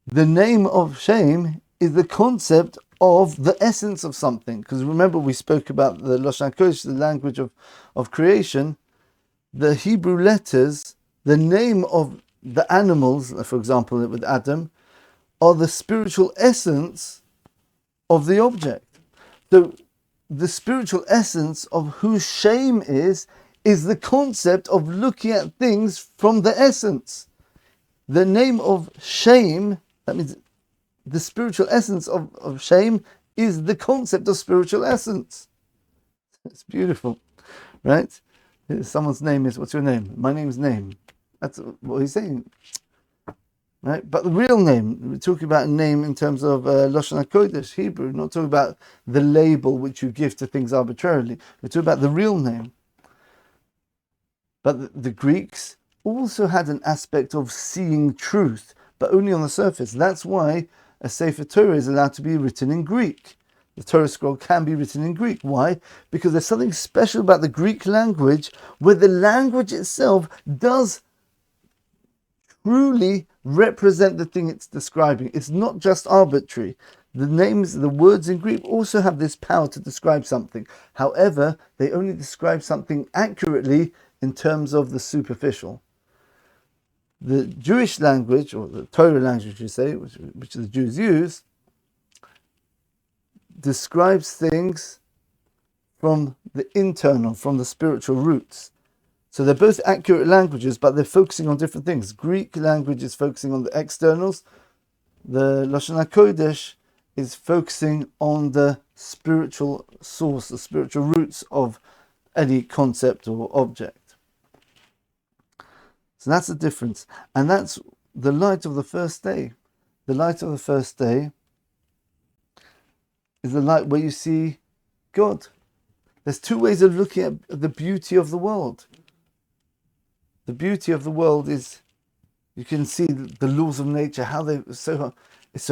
The name of Shem is the concept of the essence of something. Because remember, we spoke about the Lashon HaKodesh, the language of creation. The Hebrew letters, the name of the animals, for example, with Adam, are the spiritual essence of the object. So the spiritual essence of who Shem is the concept of looking at things from the essence. The name of Shem, that means the spiritual essence of Shem, is the concept of spiritual essence. It's beautiful, right? Someone's name is, what's your name? My name's Name. That's what he's saying. Right? But the real name, we're talking about a name in terms of Lashon HaKodesh, Hebrew, not talking about the label which you give to things arbitrarily. We're talking about the real name. But the Greeks also had an aspect of seeing truth, but only on the surface. That's why a Sefer Torah is allowed to be written in Greek. The Torah scroll can be written in Greek. Why? Because there's something special about the Greek language, where the language itself does truly represent the thing it's describing. It's not just arbitrary. The names, the words in Greek also have this power to describe something. However, they only describe something accurately in terms of the superficial. The Jewish language, or the Torah language, you say, which the Jews use, describes things from the internal, from the spiritual roots. So they're both accurate languages, but they're focusing on different things. Greek language is focusing on the externals. The Lashon HaKodesh is focusing on the spiritual source, the spiritual roots of any concept or object. So that's the difference. And that's the light of the first day. The light of the first day is the light where you see God. There's two ways of looking at the beauty of the world. The beauty of the world is, you can see the laws of nature, how it's so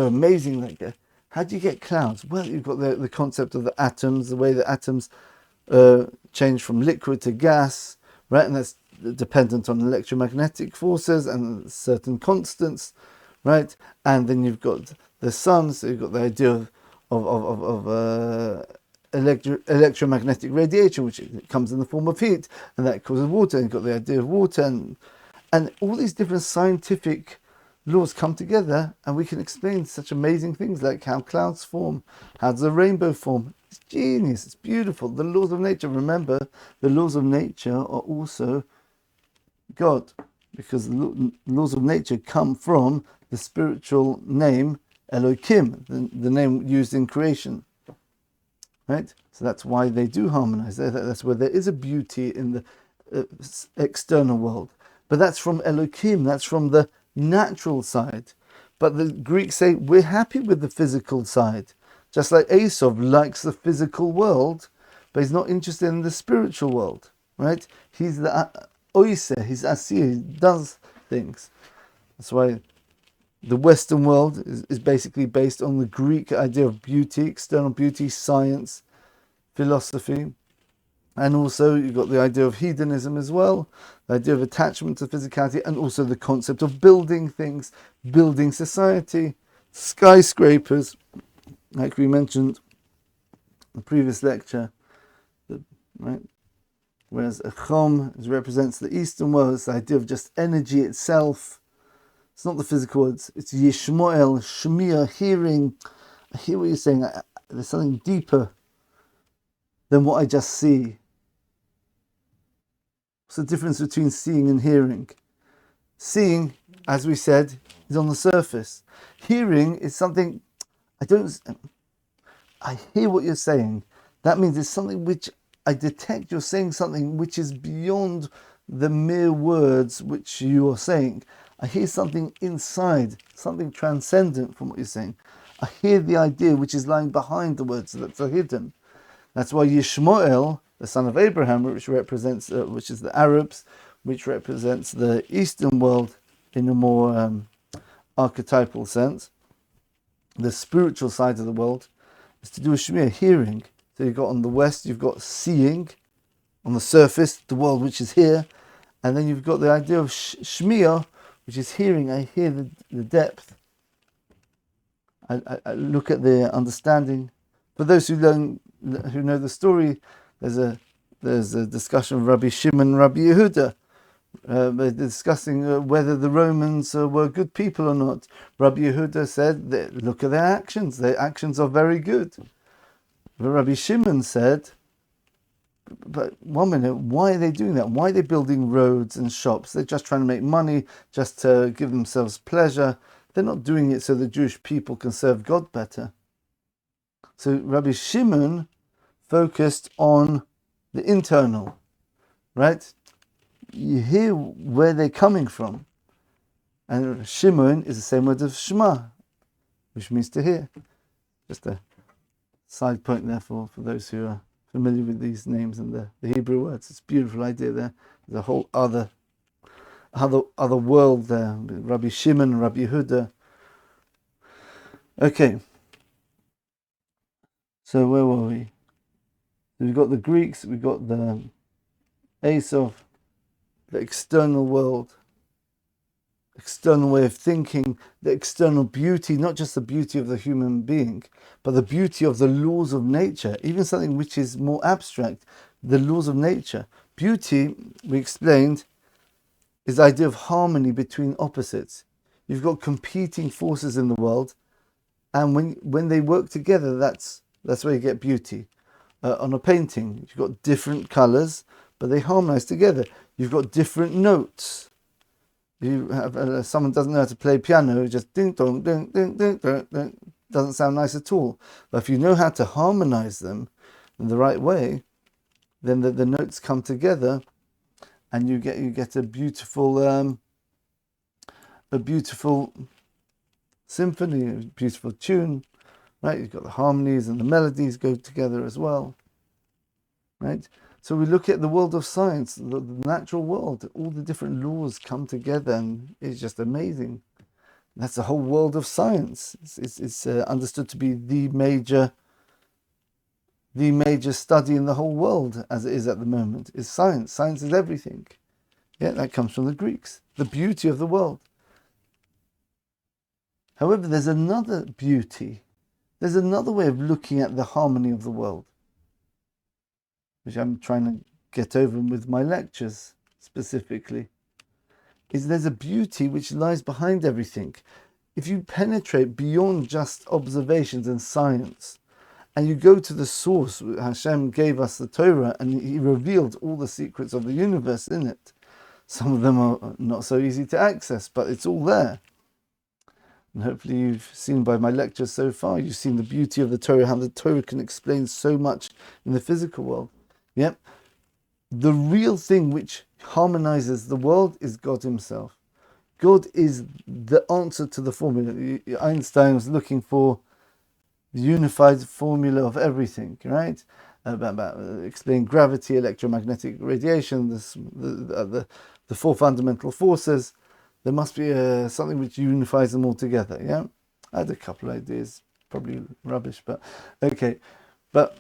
amazing. Like, how do you get clouds? Well, you've got the concept of the atoms, the way the atoms change from liquid to gas, right? And that's dependent on electromagnetic forces and certain constants, right? And then you've got the sun, so you've got the idea electromagnetic radiation, which comes in the form of heat, and that causes water. And you've got the idea of water, and all these different scientific laws come together, and we can explain such amazing things like how clouds form, how does a rainbow form. It's genius, it's beautiful. The laws of nature, remember, the laws of nature are also God, because the laws of nature come from the spiritual name Elohim, the name used in creation. Right? So that's why they do harmonize. That's where there is a beauty in the external world. But that's from Elohim, that's from the natural side. But the Greeks say we're happy with the physical side. Just like Esau likes the physical world, but he's not interested in the spiritual world. Right? He's the Oiseh, he's Asir, he does things. That's why the Western world is basically based on the Greek idea of beauty, external beauty, science, philosophy. And also you've got the idea of hedonism as well, the idea of attachment to physicality, and also the concept of building things, building society, skyscrapers, like we mentioned in the previous lecture, right? Whereas a Cham represents the Eastern world, it's the idea of just energy itself. It's not the physical words, it's Yishmoel, Shemiah, hearing. I hear what you're saying. There's something deeper than what I just see. What's the difference between seeing and hearing? Seeing, as we said, is on the surface. Hearing is something I hear what you're saying. That means it's something which I detect you're saying something which is beyond the mere words which you are saying. I hear something inside, something transcendent from what you're saying. I hear the idea which is lying behind the words that are hidden. That's why Yishmael, the son of Abraham, which represents, which is the Arabs, which represents the Eastern world in a more archetypal sense, the spiritual side of the world, is to do with Shemiah, hearing. So you've got on the west, you've got seeing, on the surface, the world which is here, and then you've got the idea of Shemiah, which is hearing. I hear the depth. I look at the understanding. For those who know the story, there's a discussion of Rabbi Shimon and Rabbi Yehuda. They're discussing whether the Romans were good people or not. Rabbi Yehuda said, look at their actions. Their actions are very good. But Rabbi Shimon said, but 1 minute, why are they doing that? Why are they building roads and shops? They're just trying to make money, just to give themselves pleasure. They're not doing it so the Jewish people can serve God better. So Rabbi Shimon focused on the internal, right? You hear where they're coming from. And Shimon is the same word as Shema, which means to hear. Just a side point there for those who are familiar with these names and the Hebrew words. It's a beautiful idea there. There's a whole other world there. Rabbi Shimon, Rabbi Yehuda. Okay. So where were we? So we've got the Greeks, we've got the Esau, the external world, external way of thinking, the external beauty, not just the beauty of the human being, but the beauty of the laws of nature, even something which is more abstract, the laws of nature. Beauty, we explained, is the idea of harmony between opposites. You've got competing forces in the world, and when they work together, that's where you get beauty. On a painting, you've got different colours, but they harmonise together. You've got different notes. You have someone doesn't know how to play piano, just ding dong ding ding ding ding ding, doesn't sound nice at all. But if you know how to harmonise them in the right way, then the notes come together, and you get a beautiful symphony, a beautiful tune, right? You've got the harmonies and the melodies go together as well, right? So we look at the world of science, the natural world, all the different laws come together, and it's just amazing. That's the whole world of science. It's understood to be the major study in the whole world, as it is at the moment, is science. Science is everything. Yeah, that comes from the Greeks, the beauty of the world. However, there's another beauty. There's another way of looking at the harmony of the world, which I'm trying to get over with my lectures specifically, is there's a beauty which lies behind everything. If you penetrate beyond just observations and science, and you go to the source, Hashem gave us the Torah, and He revealed all the secrets of the universe in it. Some of them are not so easy to access, but it's all there. And hopefully you've seen by my lectures so far, you've seen the beauty of the Torah, how the Torah can explain so much in the physical world. Yep. The real thing which harmonizes the world is God Himself. God is the answer to the formula. Einstein was looking for the unified formula of everything, right? About explaining gravity, electromagnetic radiation, the four fundamental forces. There must be something which unifies them all together, yeah? I had a couple of ideas, probably rubbish, but okay. But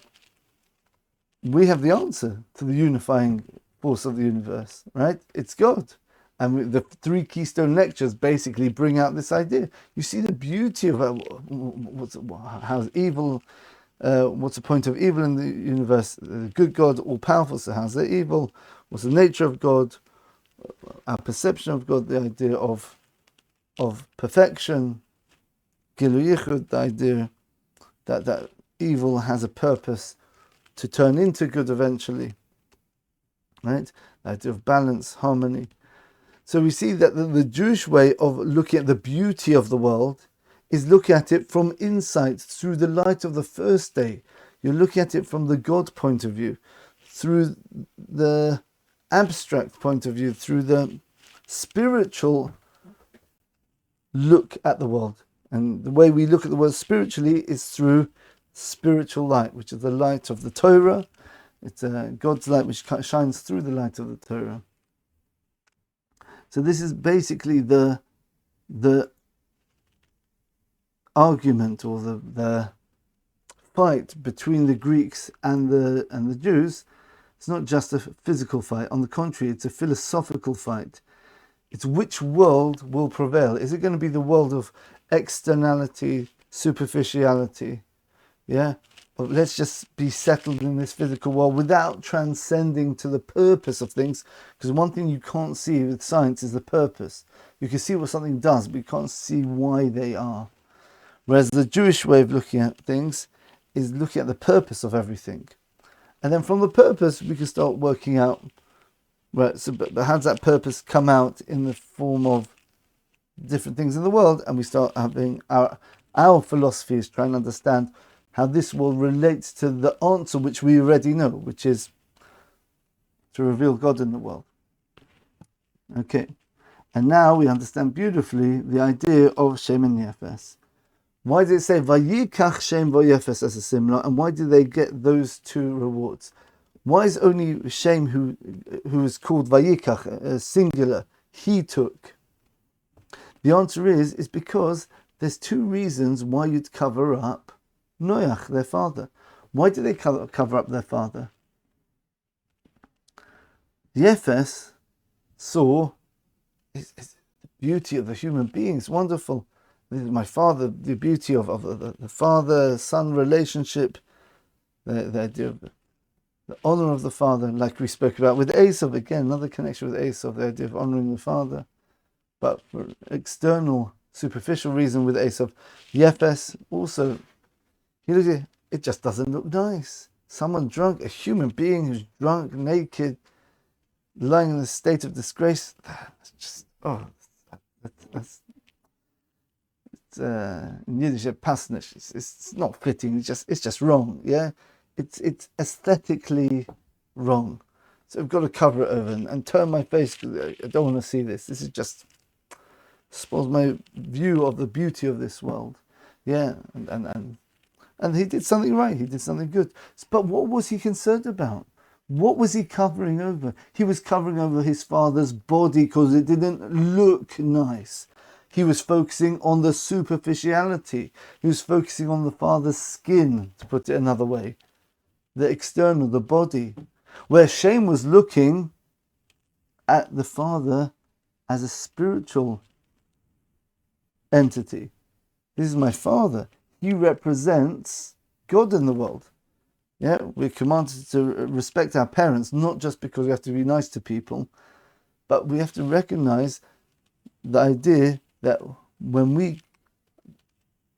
we have the answer to the unifying force of the universe, right? It's God. And the three keystone lectures basically bring out this idea. You see the beauty of how's evil, what's the point of evil in the universe? The good God, all-powerful, so how's the evil? What's the nature of God? Our perception of God, the idea of perfection, Gilu Yichud, the idea that evil has a purpose to turn into good eventually, right? The idea of balance, harmony. So we see that the Jewish way of looking at the beauty of the world is looking at it from insight, through the light of the first day. You're looking at it from the God point of view, through the abstract point of view, through the spiritual look at the world. And the way we look at the world spiritually is through spiritual light, which is the light of the Torah. It's God's light which shines through the light of the Torah. So this is basically the argument, or the fight between the Greeks and the Jews. It's not just a physical fight. On the contrary, it's a philosophical fight. It's which world will prevail. Is it going to be the world of externality, superficiality? Yeah? Or let's just be settled in this physical world without transcending to the purpose of things. Because one thing you can't see with science is the purpose. You can see what something does, but you can't see why they are. Whereas the Jewish way of looking at things is looking at the purpose of everything. And then from the purpose, we can start working out, right, so but how does that purpose come out in the form of different things in the world? And we start having our philosophies, trying to understand how this will relate to the answer which we already know, which is to reveal God in the world. Okay, and now we understand beautifully the idea of Shem and Yefes. Why did it say Vayikach Shem v'Yefes as a similar, and why did they get those two rewards? Why is only Shem, who is called Vayikach, singular, he took? The answer is because there's two reasons why you'd cover up Noach, their father. Why did they cover up their father? Yefes saw the beauty of the human beings, wonderful. This is my father, the beauty of the father-son relationship, the idea of the honor of the father, like we spoke about with Esav, again, another connection with Esav, the idea of honoring the father. But for external, superficial reason with Esav, Yefes also, he looked at it, just doesn't look nice. Someone drunk, a human being who's drunk, naked, lying in a state of disgrace, that's just, that's in Yiddish, pasnish. It's not fitting. It's just wrong. Yeah, it's aesthetically wrong. So I've got to cover it over and turn my face because I don't want to see this. This is just spoils my view of the beauty of this world. Yeah, and he did something right. He did something good. But what was he concerned about? What was he covering over? He was covering over his father's body because it didn't look nice. He was focusing on the superficiality. He was focusing on the father's skin, to put it another way. The external, the body. Where Shem was looking at the father as a spiritual entity. This is my father. he represents God in the world. Yeah, we're commanded to respect our parents, not just because we have to be nice to people, but we have to recognize the idea that when we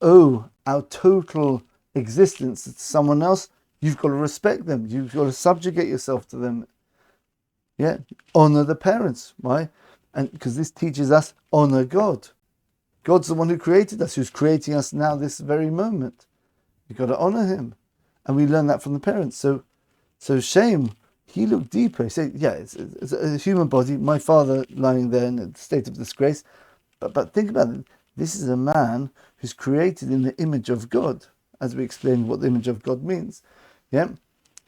owe our total existence to someone else, you've got to respect them. You've got to subjugate yourself to them. Yeah, honor the parents, right? And because this teaches us honor God. God's the one who created us, who's creating us now, this very moment. You've got to honor him, and we learn that from the parents. So Shem, he looked deeper. He said, "Yeah, it's a human body. My father lying there in a state of disgrace, but think about it. This is a man who's created in the image of God, as we explained what the image of God means. Yeah,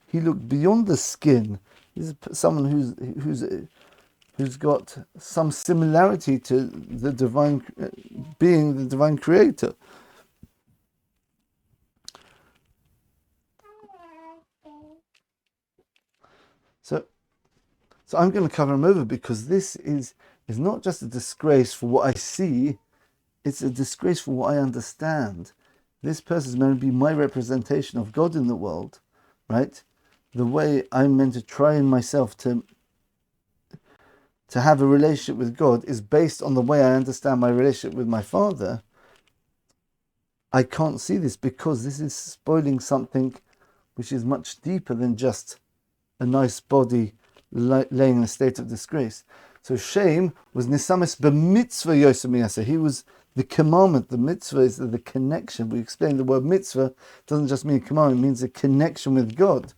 he looked beyond the skin. This is someone who's got some similarity to the divine being, the divine creator." So I'm going to cover him over, because this is not just a disgrace for what I see, it's a disgrace for what I understand. This person is meant to be my representation of God in the world, right? The way I'm meant to try in myself to have a relationship with God is based on the way I understand my relationship with my father. I can't see this, because this is spoiling something which is much deeper than just a nice body laying in a state of disgrace. So Shem was nisamis b'mitzvah yosem yaseh. He was the commandment. The mitzvah is the connection. We explained the word mitzvah doesn't just mean commandment, it means a connection with God.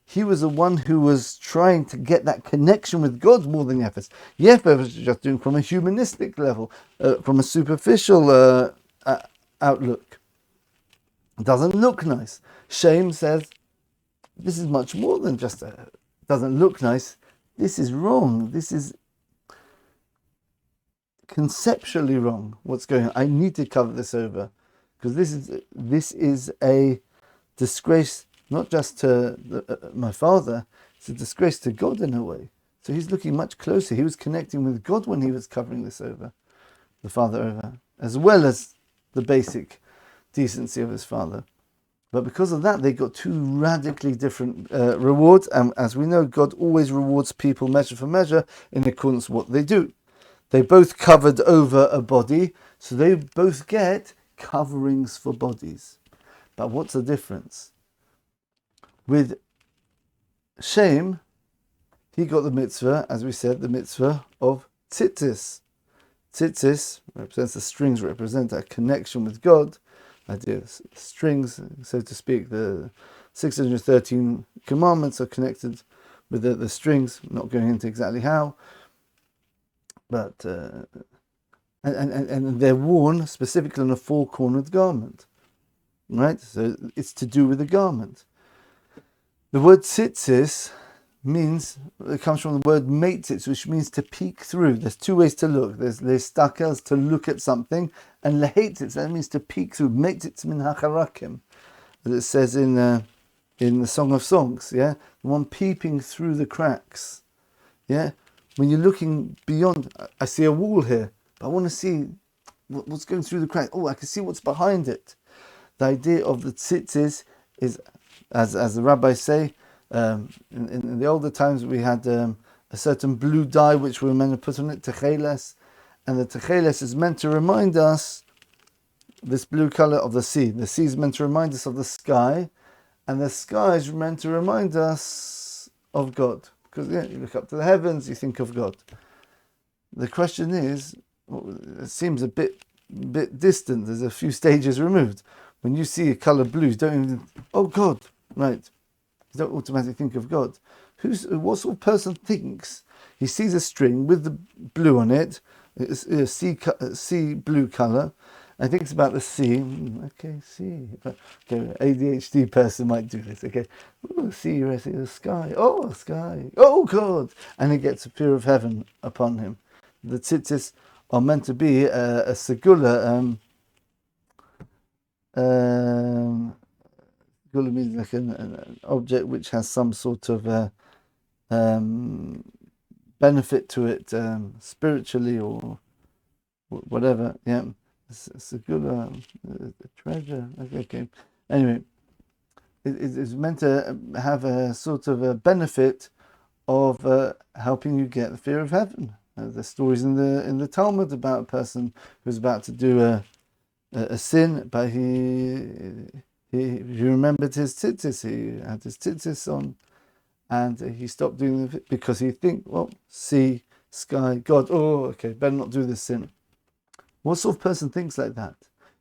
He was the one who was trying to get that connection with God more than Yefes. Yefes was just doing from a humanistic level, from a superficial outlook. It doesn't look nice. Shem says, this is much more than just doesn't look nice. This is wrong. This is conceptually wrong. What's going on? I need to cover this over, because this is a disgrace not just to my father. It's a disgrace to God in a way. So he's looking much closer. He was connecting with God when he was covering this over, the father over, as well as the basic decency of his father. But because of that, they got two radically different rewards. And as we know, God always rewards people measure for measure in accordance with what they do. They both covered over a body, so they both get coverings for bodies. But what's the difference? With Shem, he got the mitzvah, as we said, the mitzvah of tzitzis. Tzitzis represents the strings, represent a connection with God. Idea of strings, so to speak. The 613 commandments are connected with the strings. Not going into exactly how, but and they're worn specifically on a four-cornered garment, right? So it's to do with the garment. The word tzitzis it comes from the word meitzitz, which means to peek through. There's two ways to look. There's stakas, to look at something, and lehetzitz, that means to peek through. Meitzitz min hacharakim, as it says in the Song of Songs. Yeah, the one peeping through the cracks. Yeah, when you're looking beyond, I see a wall here, but I want to see what's going through the crack. Oh, I can see what's behind it. The idea of the tzitzis is, as the rabbis say, in the older times we had a certain blue dye which we were meant to put on it, techeles, and the techeles is meant to remind us, this blue color, of the sea. The sea is meant to remind us of the sky, and the sky is meant to remind us of God, because you look up to the heavens, you think of God. The question is, it seems a bit distant. There's a few stages removed. When you see a color blue, you don't even, oh God, right? You don't automatically think of God. What sort of person thinks he sees a string with the blue on it, a sea blue color, and thinks about the sea? Okay, sea. Okay, ADHD person might do this. Okay, sea, the sky. Oh, sky. Oh God, and he gets a fear of heaven upon him. The tzitzis are meant to be a segula. Segula means like an object which has some sort of benefit to it spiritually or whatever. Yeah, it's a good treasure. Okay. Anyway, it's meant to have a sort of a benefit of helping you get the fear of heaven. The stories in the Talmud about a person who's about to do a sin, but he remembered his tzitzis. He had his tzitzis on, and he stopped doing it because he think, well, sea, sky, God. Oh, okay, better not do this sin. What sort of person thinks like that?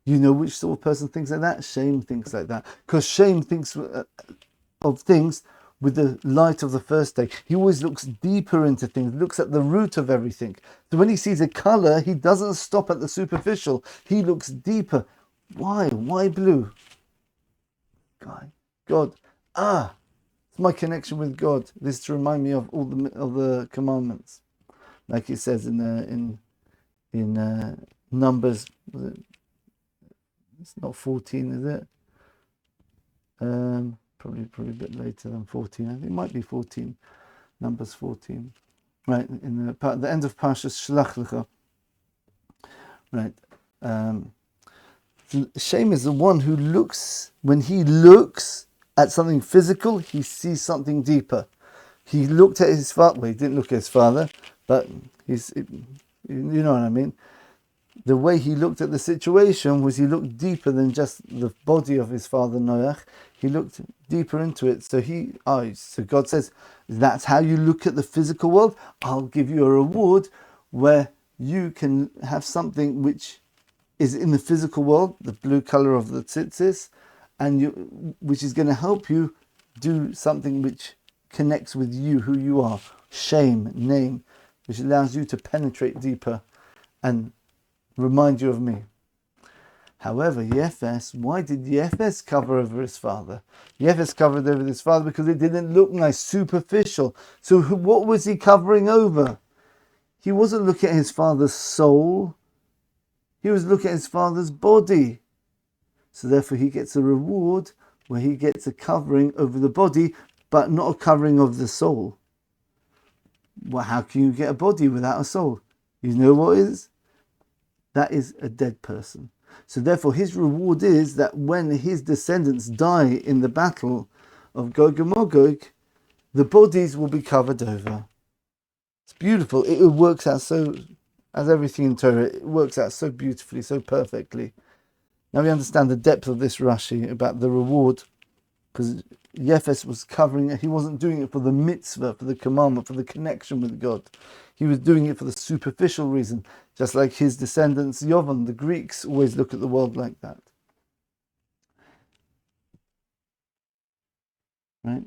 You know which sort of person thinks like that? Shame thinks like that, because shame thinks of things with the light of the first day. He always looks deeper into things, looks at the root of everything. So when he sees a color, he doesn't stop at the superficial. He looks deeper. Why? Why blue? God. It's my connection with God. This is to remind me of all the commandments, like it says in Numbers. It's not 14, is it? Probably a bit later than 14. I think it might be 14. Numbers 14. Right, in the end of Parshas Shlach Lecha. Right. Shame is the one who looks, when he looks at something physical, he sees something deeper. He looked at his father, well, he didn't look at his father, but you know what I mean. The way he looked at the situation was he looked deeper than just the body of his father Noach. He looked deeper into it. So so God says, that's how you look at the physical world. I'll give you a reward where you can have something which is in the physical world, the blue color of the tzitzis, and which is going to help you do something which connects with you, who you are. Shame, name, which allows you to penetrate deeper and remind you of me. However, Yefes, why did Yefes cover over his father? Yefes covered over his father because it didn't look nice, superficial. So what was he covering over? He wasn't looking at his father's soul. He was looking at his father's body. So therefore he gets a reward where he gets a covering over the body, but not a covering of the soul. Well, how can you get a body without a soul? You know what is? That is a dead person. So therefore his reward is that when his descendants die in the battle of Gog and Magog, the bodies will be covered over. It's beautiful. It works out so, as everything in Torah, it works out so beautifully, so perfectly. Now we understand the depth of this Rashi about the reward, because Yefes was covering it. He wasn't doing it for the mitzvah, for the commandment, for the connection with God. He was doing it for the superficial reason, just like his descendants, Yovan, the Greeks, always look at the world like that. Right?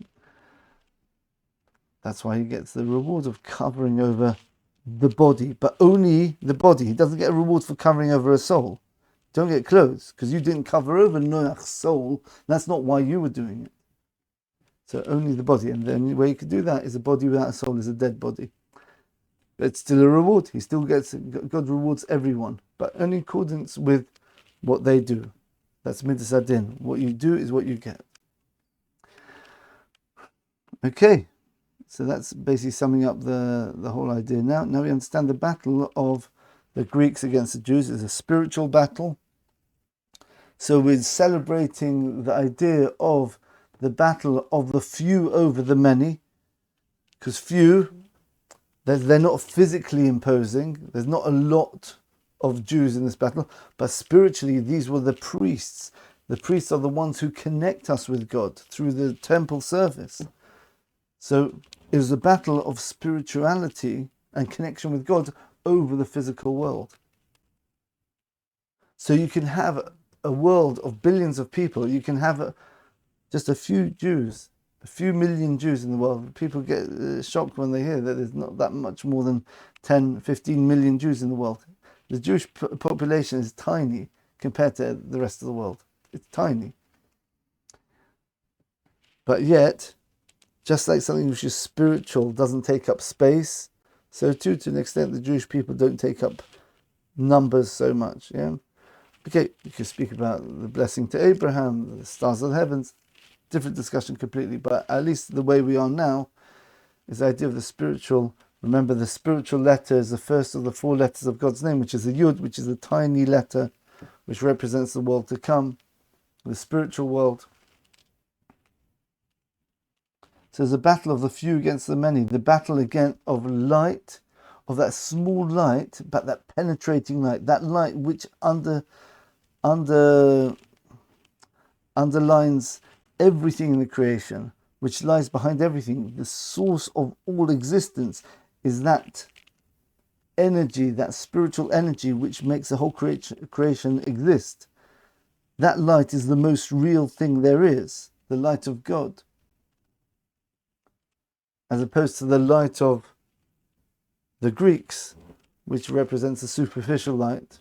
That's why he gets the reward of covering over the body, but only the body. He doesn't get a reward for covering over a soul. Don't get close, because you didn't cover over Noach's soul. That's not why you were doing it. So only the body. And the only way you could do that is a body without a soul is a dead body. But it's still a reward. He still gets, God rewards everyone, but only in accordance with what they do. That's midas adin. What you do is what you get. Okay. So that's basically summing up the whole idea. Now we understand the battle of the Greeks against the Jews is a spiritual battle. So we're celebrating the idea of the battle of the few over the many, because few, they're not physically imposing. There's not a lot of Jews in this battle, but spiritually these were the priests. The priests are the ones who connect us with God through the temple service. So it was a battle of spirituality and connection with God over the physical world. So you can have a world of billions of people. You can have just a few Jews, a few million Jews in the world. People get shocked when they hear that there's not that much more than 10, 15 million Jews in the world. The Jewish population is tiny compared to the rest of the world. It's tiny. But yet, just like something which is spiritual doesn't take up space, so too, to an extent, the Jewish people don't take up numbers so much. Yeah. Okay, you can speak about the blessing to Abraham, the stars of the heavens, different discussion completely, but at least the way we are now is the idea of the spiritual. Remember, the spiritual letter is the first of the four letters of God's name, which is a Yud, which is a tiny letter which represents the world to come, the spiritual world. So there's a battle of the few against the many, the battle again of light, of that small light, but that penetrating light, that light which underlines everything in the creation, which lies behind everything. The source of all existence is that energy, that spiritual energy which makes the whole creation exist. That light is the most real thing there is, the light of God, as opposed to the light of the Greeks, which represents the superficial light,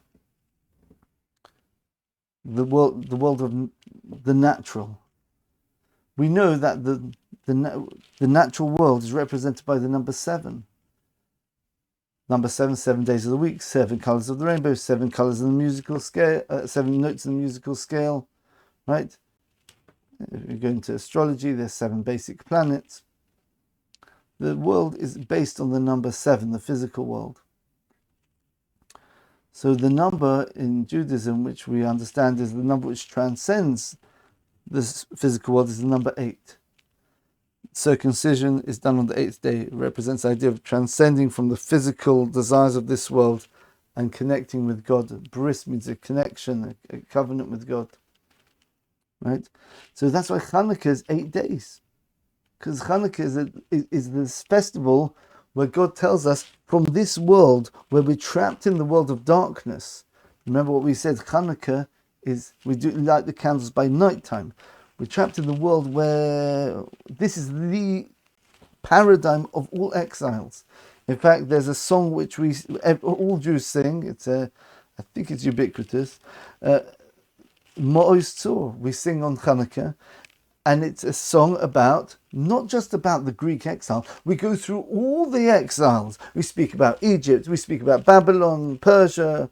the world of the natural. We know that the natural world is represented by the number 7. Number 7, 7 days of the week, 7 colors of the rainbow, 7 colors in the musical scale, 7 notes in the musical scale, right? If you go into astrology, there's 7 basic planets. The world is based on the number 7, the physical world. So the number in Judaism, which we understand is the number which transcends this physical world, is the number 8. Circumcision is done on the 8th day. It represents the idea of transcending from the physical desires of this world and connecting with God. Bris means a connection, a covenant with God. Right? So that's why Chanukah is 8 days. Because Chanukah is this festival where God tells us from this world, where we're trapped in the world of darkness. Remember what we said, Chanukah is, we do light the candles by night time. We're trapped in the world where this is the paradigm of all exiles. In fact, there's a song which all Jews sing. I think it's ubiquitous. Ma'oz Tzor, we sing on Chanukah, and it's a song about, not just about the Greek exile. We go through all the exiles. We speak about Egypt, we speak about Babylon, Persia,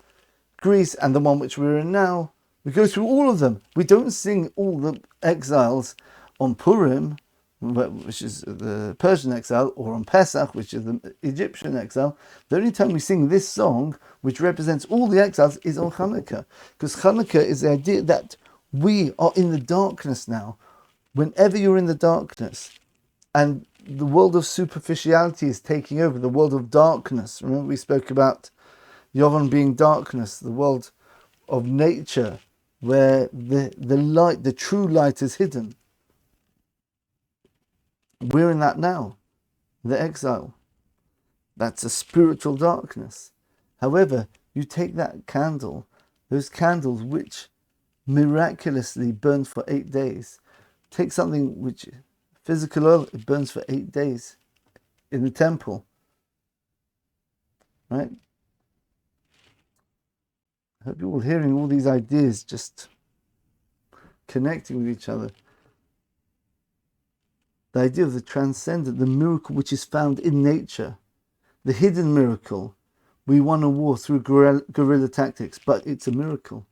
Greece, and the one which we're in now. We go through all of them. We don't sing all the exiles on Purim, which is the Persian exile, or on Pesach, which is the Egyptian exile. The only time we sing this song, which represents all the exiles, is on Chanukah. Because Chanukah is the idea that we are in the darkness now. Whenever you're in the darkness, and the world of superficiality is taking over, the world of darkness. Remember we spoke about Yovan being darkness, the world of nature, where the light, the true light is hidden. We're in that now, the exile. That's a spiritual darkness. However, you take that candle, those candles which miraculously burn for 8 days, take something which, physical oil, it burns for 8 days in the temple, right? I hope you're all hearing all these ideas, just connecting with each other. The idea of the transcendent, the miracle which is found in nature, the hidden miracle. We won a war through guerrilla tactics, but it's a miracle.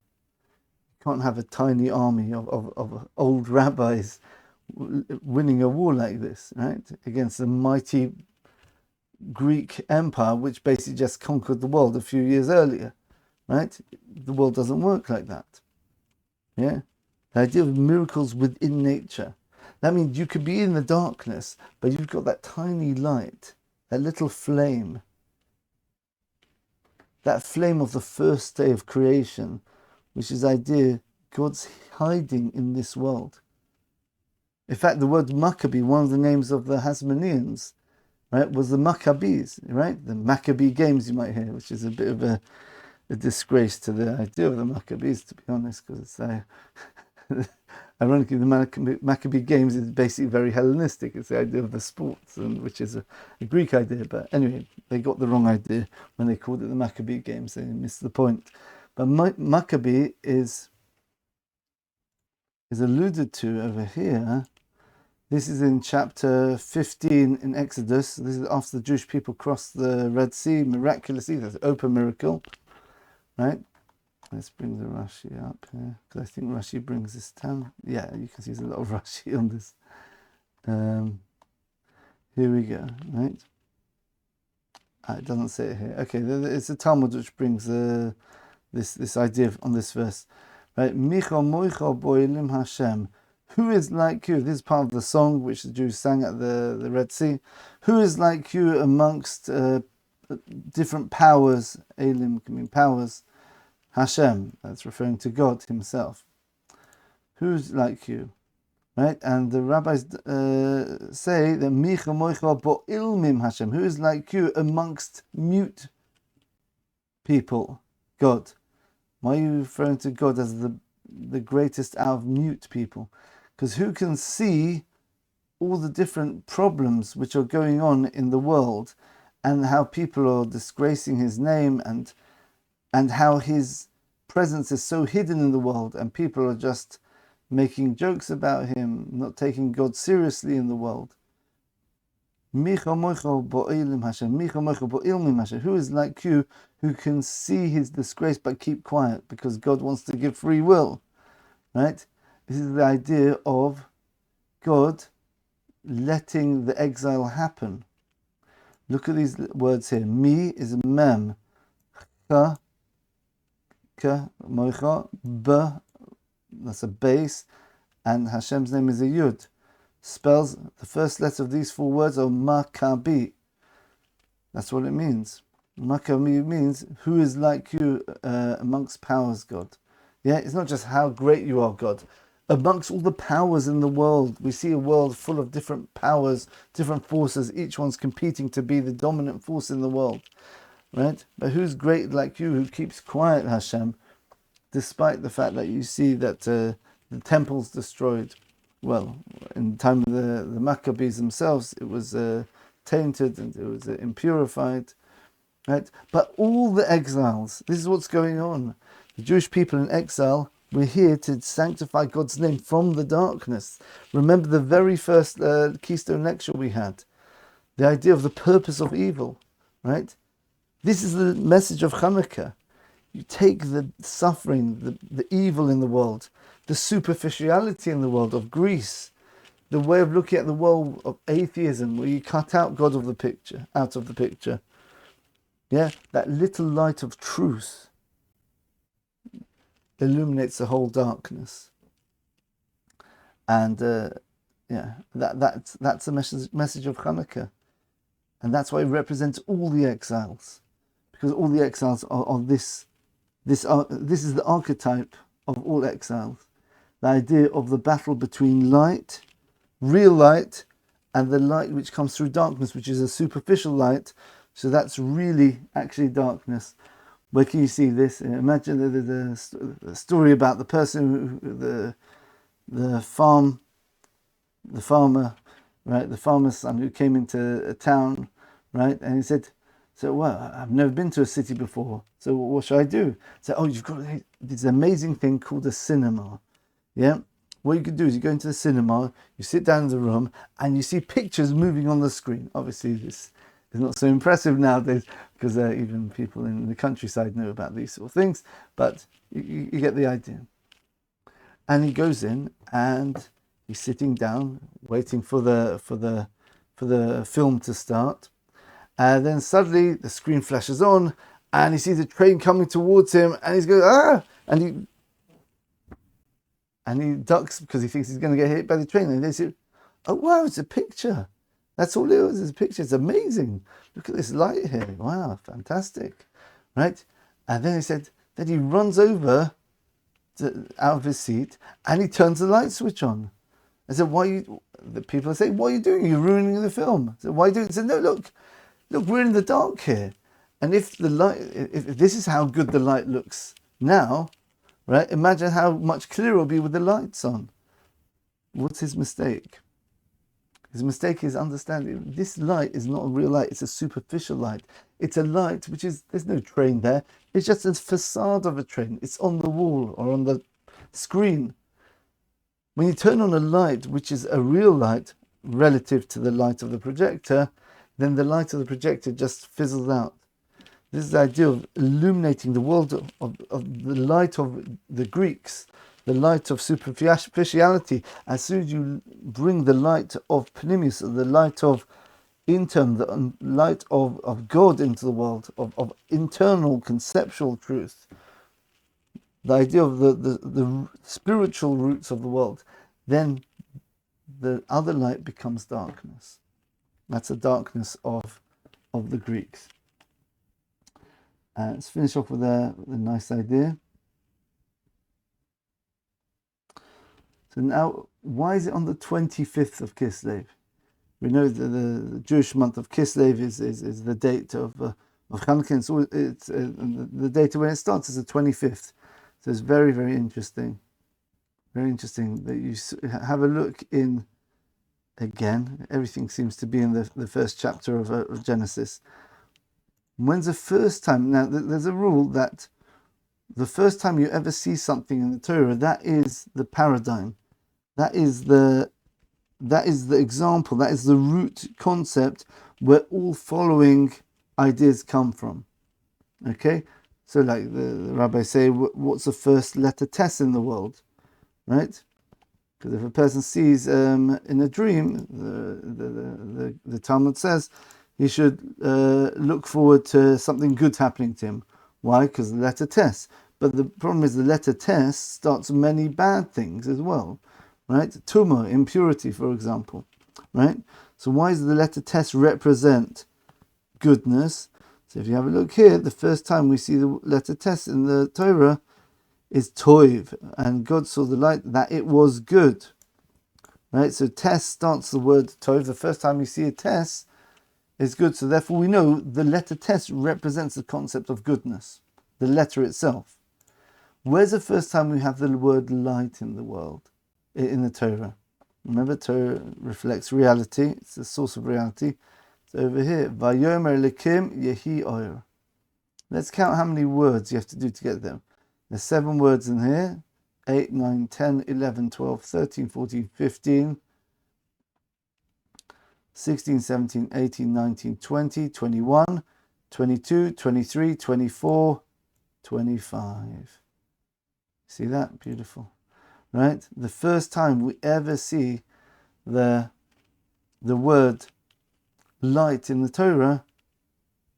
You can't have a tiny army of old rabbis winning a war like this, right? Against the mighty Greek empire, which basically just conquered the world a few years earlier, right? The world doesn't work like that. Yeah? The idea of miracles within nature. That means you could be in the darkness, but you've got that tiny light, that little flame, that flame of the first day of creation, which is the idea God's hiding in this world. In fact, the word Maccabee, one of the names of the Hasmoneans, right, was the Maccabees, right? The Maccabee games you might hear, which is a bit of a disgrace to the idea of the Maccabees, to be honest, because it's ironically, the Maccabee games is basically very Hellenistic. It's the idea of the sports, which is a Greek idea. But anyway, they got the wrong idea when they called it the Maccabee games. They missed the point. But Maccabee is alluded to over here. This is in chapter 15 in Exodus. This is after the Jewish people crossed the Red Sea miraculously. That's an open miracle, right? Let's bring the Rashi up here, because I think Rashi brings this down. Yeah, you can see there's a lot of Rashi on this. Here we go, right? It doesn't say it here. Okay, it's the Talmud which brings the this idea on this verse, right? Micha moicha boilim Hashem. Who is like you? This is part of the song which the Jews sang at the Red Sea. Who is like you amongst different powers? Elim can mean powers. Hashem, that's referring to God himself. Who's like you? Right? And the rabbis say that Micha moicha boilmim Hashem. Who is like you amongst mute people? God. Why are you referring to God as the greatest out of mute people? Because who can see all the different problems which are going on in the world, and how people are disgracing his name, and how his presence is so hidden in the world, and people are just making jokes about him, not taking God seriously in the world. Micha moicha bo'ilim Hashem. Micha moicha bo'ilmim Hashem. Who is like you, who can see his disgrace but keep quiet, because God wants to give free will, right? This is the idea of God letting the exile happen. Look at these words here. Mi is a mem. Ka, moicha, ba, that's a base, and Hashem's name is a yud. Spells, the first letter of these four words are Macabee. That's what it means. Macabee means, who is like you amongst powers, God. Yeah, it's not just how great you are, God. Amongst all the powers in the world, we see a world full of different powers, different forces, each one's competing to be the dominant force in the world, right? But who's great like you, who keeps quiet, Hashem, despite the fact that you see that the temple's destroyed? Well, in the time of the Maccabees themselves, it was tainted and it was impurified, right? But all the exiles, this is what's going on. The Jewish people in exile, we're here to sanctify God's name from the darkness. Remember the very first Keystone lecture we had, the idea of the purpose of evil, right? This is the message of Chanukah. You take the suffering, the evil in the world, the superficiality in the world of Greece, the way of looking at the world of atheism, where you cut out God of the picture, out of the picture. Yeah, that little light of truth illuminates the whole darkness, and that's the message of Chanukah, and that's why it represents all the exiles, because all the exiles are this is the archetype of all exiles, the idea of the battle between light, real light, and the light which comes through darkness, which is a superficial light. So that's really actually darkness. Where can you see this? Imagine the story about the person, the farmer, right? The farmer's son who came into a town, right? And he said, "So, well, I've never been to a city before. So, what should I do?" So, "Oh, you've got this amazing thing called a cinema. Yeah. What you could do is you go into the cinema, you sit down in the room, and you see pictures moving on the screen. Obviously, this is not so impressive nowadays, because even people in the countryside know about these sort of things, but you get the idea." And he goes in and he's sitting down, waiting for the film to start. And then suddenly the screen flashes on, and he sees a train coming towards him, and he's going, "Ah!" And he ducks because he thinks he's going to get hit by the train. And they say, "Oh wow, it's a picture. That's all it was, it's a picture. It's amazing. Look at this light here. Wow, fantastic." Right? And then he said, then he runs over out of his seat and he turns the light switch on. I said, the people are saying, "What are you doing? You're ruining the film." I said, "Why are you doing it?" He said, "No, look, we're in the dark here. And if this is how good the light looks now, right? Imagine how much clearer it'll be with the lights on." What's his mistake? His mistake is understanding this light is not a real light, it's a superficial light. It's a light which is, there's no train there, it's just a facade of a train. It's on the wall or on the screen. When you turn on a light which is a real light relative to the light of the projector, then the light of the projector just fizzles out. This is the idea of illuminating the world of the light of the Greeks, the light of superficiality. As soon as you bring the light of Pnimius, the light of the light of God into the world, of internal conceptual truth, the idea of the spiritual roots of the world, then the other light becomes darkness. That's the darkness of the Greeks. Let's finish off with a nice idea. So now, why is it on the 25th of Kislev? We know that the Jewish month of Kislev is the date of Chanukah. It's the date when it starts is the 25th. So it's very, very interesting. Very interesting that you have a look in, again, everything seems to be in the first chapter of Genesis. When's the first time? Now, there's a rule that the first time you ever see something in the Torah, that is the paradigm. That is the example. That is the root concept where all following ideas come from. Okay? So like the rabbis say, what's the first letter Tes in the world? Right? Because if a person sees in a dream, the Talmud says he should look forward to something good happening to him. Why? Because the letter Tes. But the problem is the letter Tes starts many bad things as well. Right? Tumah, impurity, for example. Right? So why does the letter Tes represent goodness? So if you have a look here, the first time we see the letter Tes in the Torah is Toiv, and God saw the light that it was good. Right? So Tes starts the word Toiv. The first time you see a Tes is good. So therefore we know the letter Tes represents the concept of goodness, the letter itself. Where's the first time we have the word light in the world, in the Torah? Remember, Torah reflects reality. It's the source of reality. It's over here. Vayomer Elikim Yehi Oyer. Let's count how many words you have to do to get there. There's 7 words in here. 8, 9, 10, 11, 12, 13, 14, 15, 16, 17, 18, 19, 20, 21, 22, 23, 24, 25. See that? Beautiful. Right? The first time we ever see the word light in the Torah,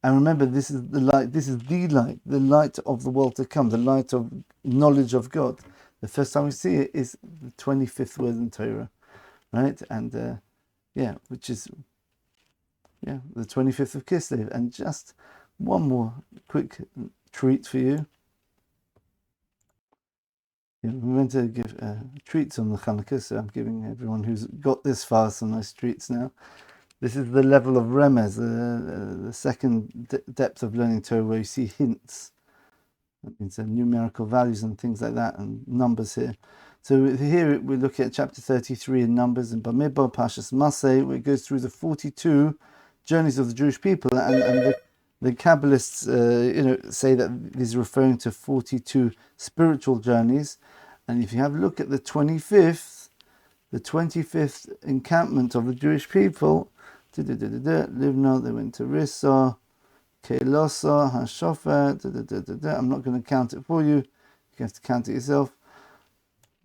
and remember, this is the light the light of the world to come, the light of knowledge of God. The first time we see it is the 25th word in Torah, right? And which is the 25th of Kislev. And just one more quick treat for you. Yeah, we went to give treats on the Chanukah, so I'm giving everyone who's got this far some nice treats now. This is the level of remez, the second depth of learning Torah, where you see hints. That means numerical values and things like that, and numbers here. So here we look at chapter 33 in Numbers, in Bamidbar, Pashas Maseh, where it goes through the 42 journeys of the Jewish people, and the Kabbalists say that this is referring to 42 spiritual journeys. And if you have a look at the 25th encampment of the Jewish people, Livna, they went to Rissa, Kelosa, Hashofet, I'm not going to count it for you. You have to count it yourself.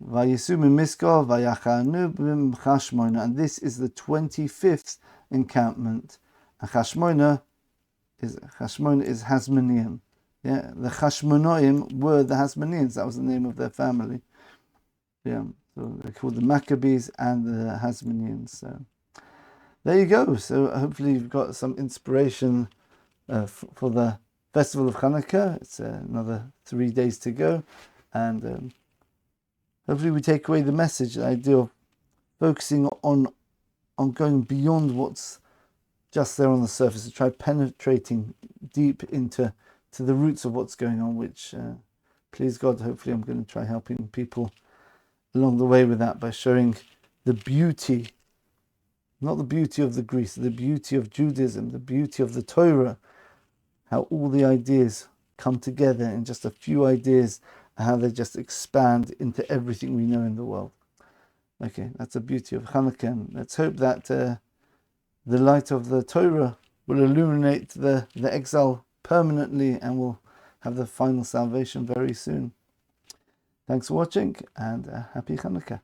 Vayisu Miskah, Vayachanu Chashmoina, and this is the 25th encampment. And Chashmoina is Hasmonean. Yeah, the Chashmonoim were the Hasmoneans. That was the name of their family. Yeah, so they're called the Maccabees and the Hasmoneans. So there you go. So hopefully you've got some inspiration for the festival of Chanukah. It's another 3 days to go, and hopefully we take away the message, the idea of focusing on going beyond what's just there on the surface, to try penetrating deep into the roots of what's going on, which please God, hopefully I'm going to try helping people along the way with that, by showing the beauty, not the beauty of the Greeks, the beauty of Judaism, the beauty of the Torah, how all the ideas come together in just a few ideas, and how they just expand into everything we know in the world. Okay, that's the beauty of Chanukah, and let's hope that the light of the Torah will illuminate the exile permanently, and will have the final salvation very soon. Thanks for watching, and happy Chanukah.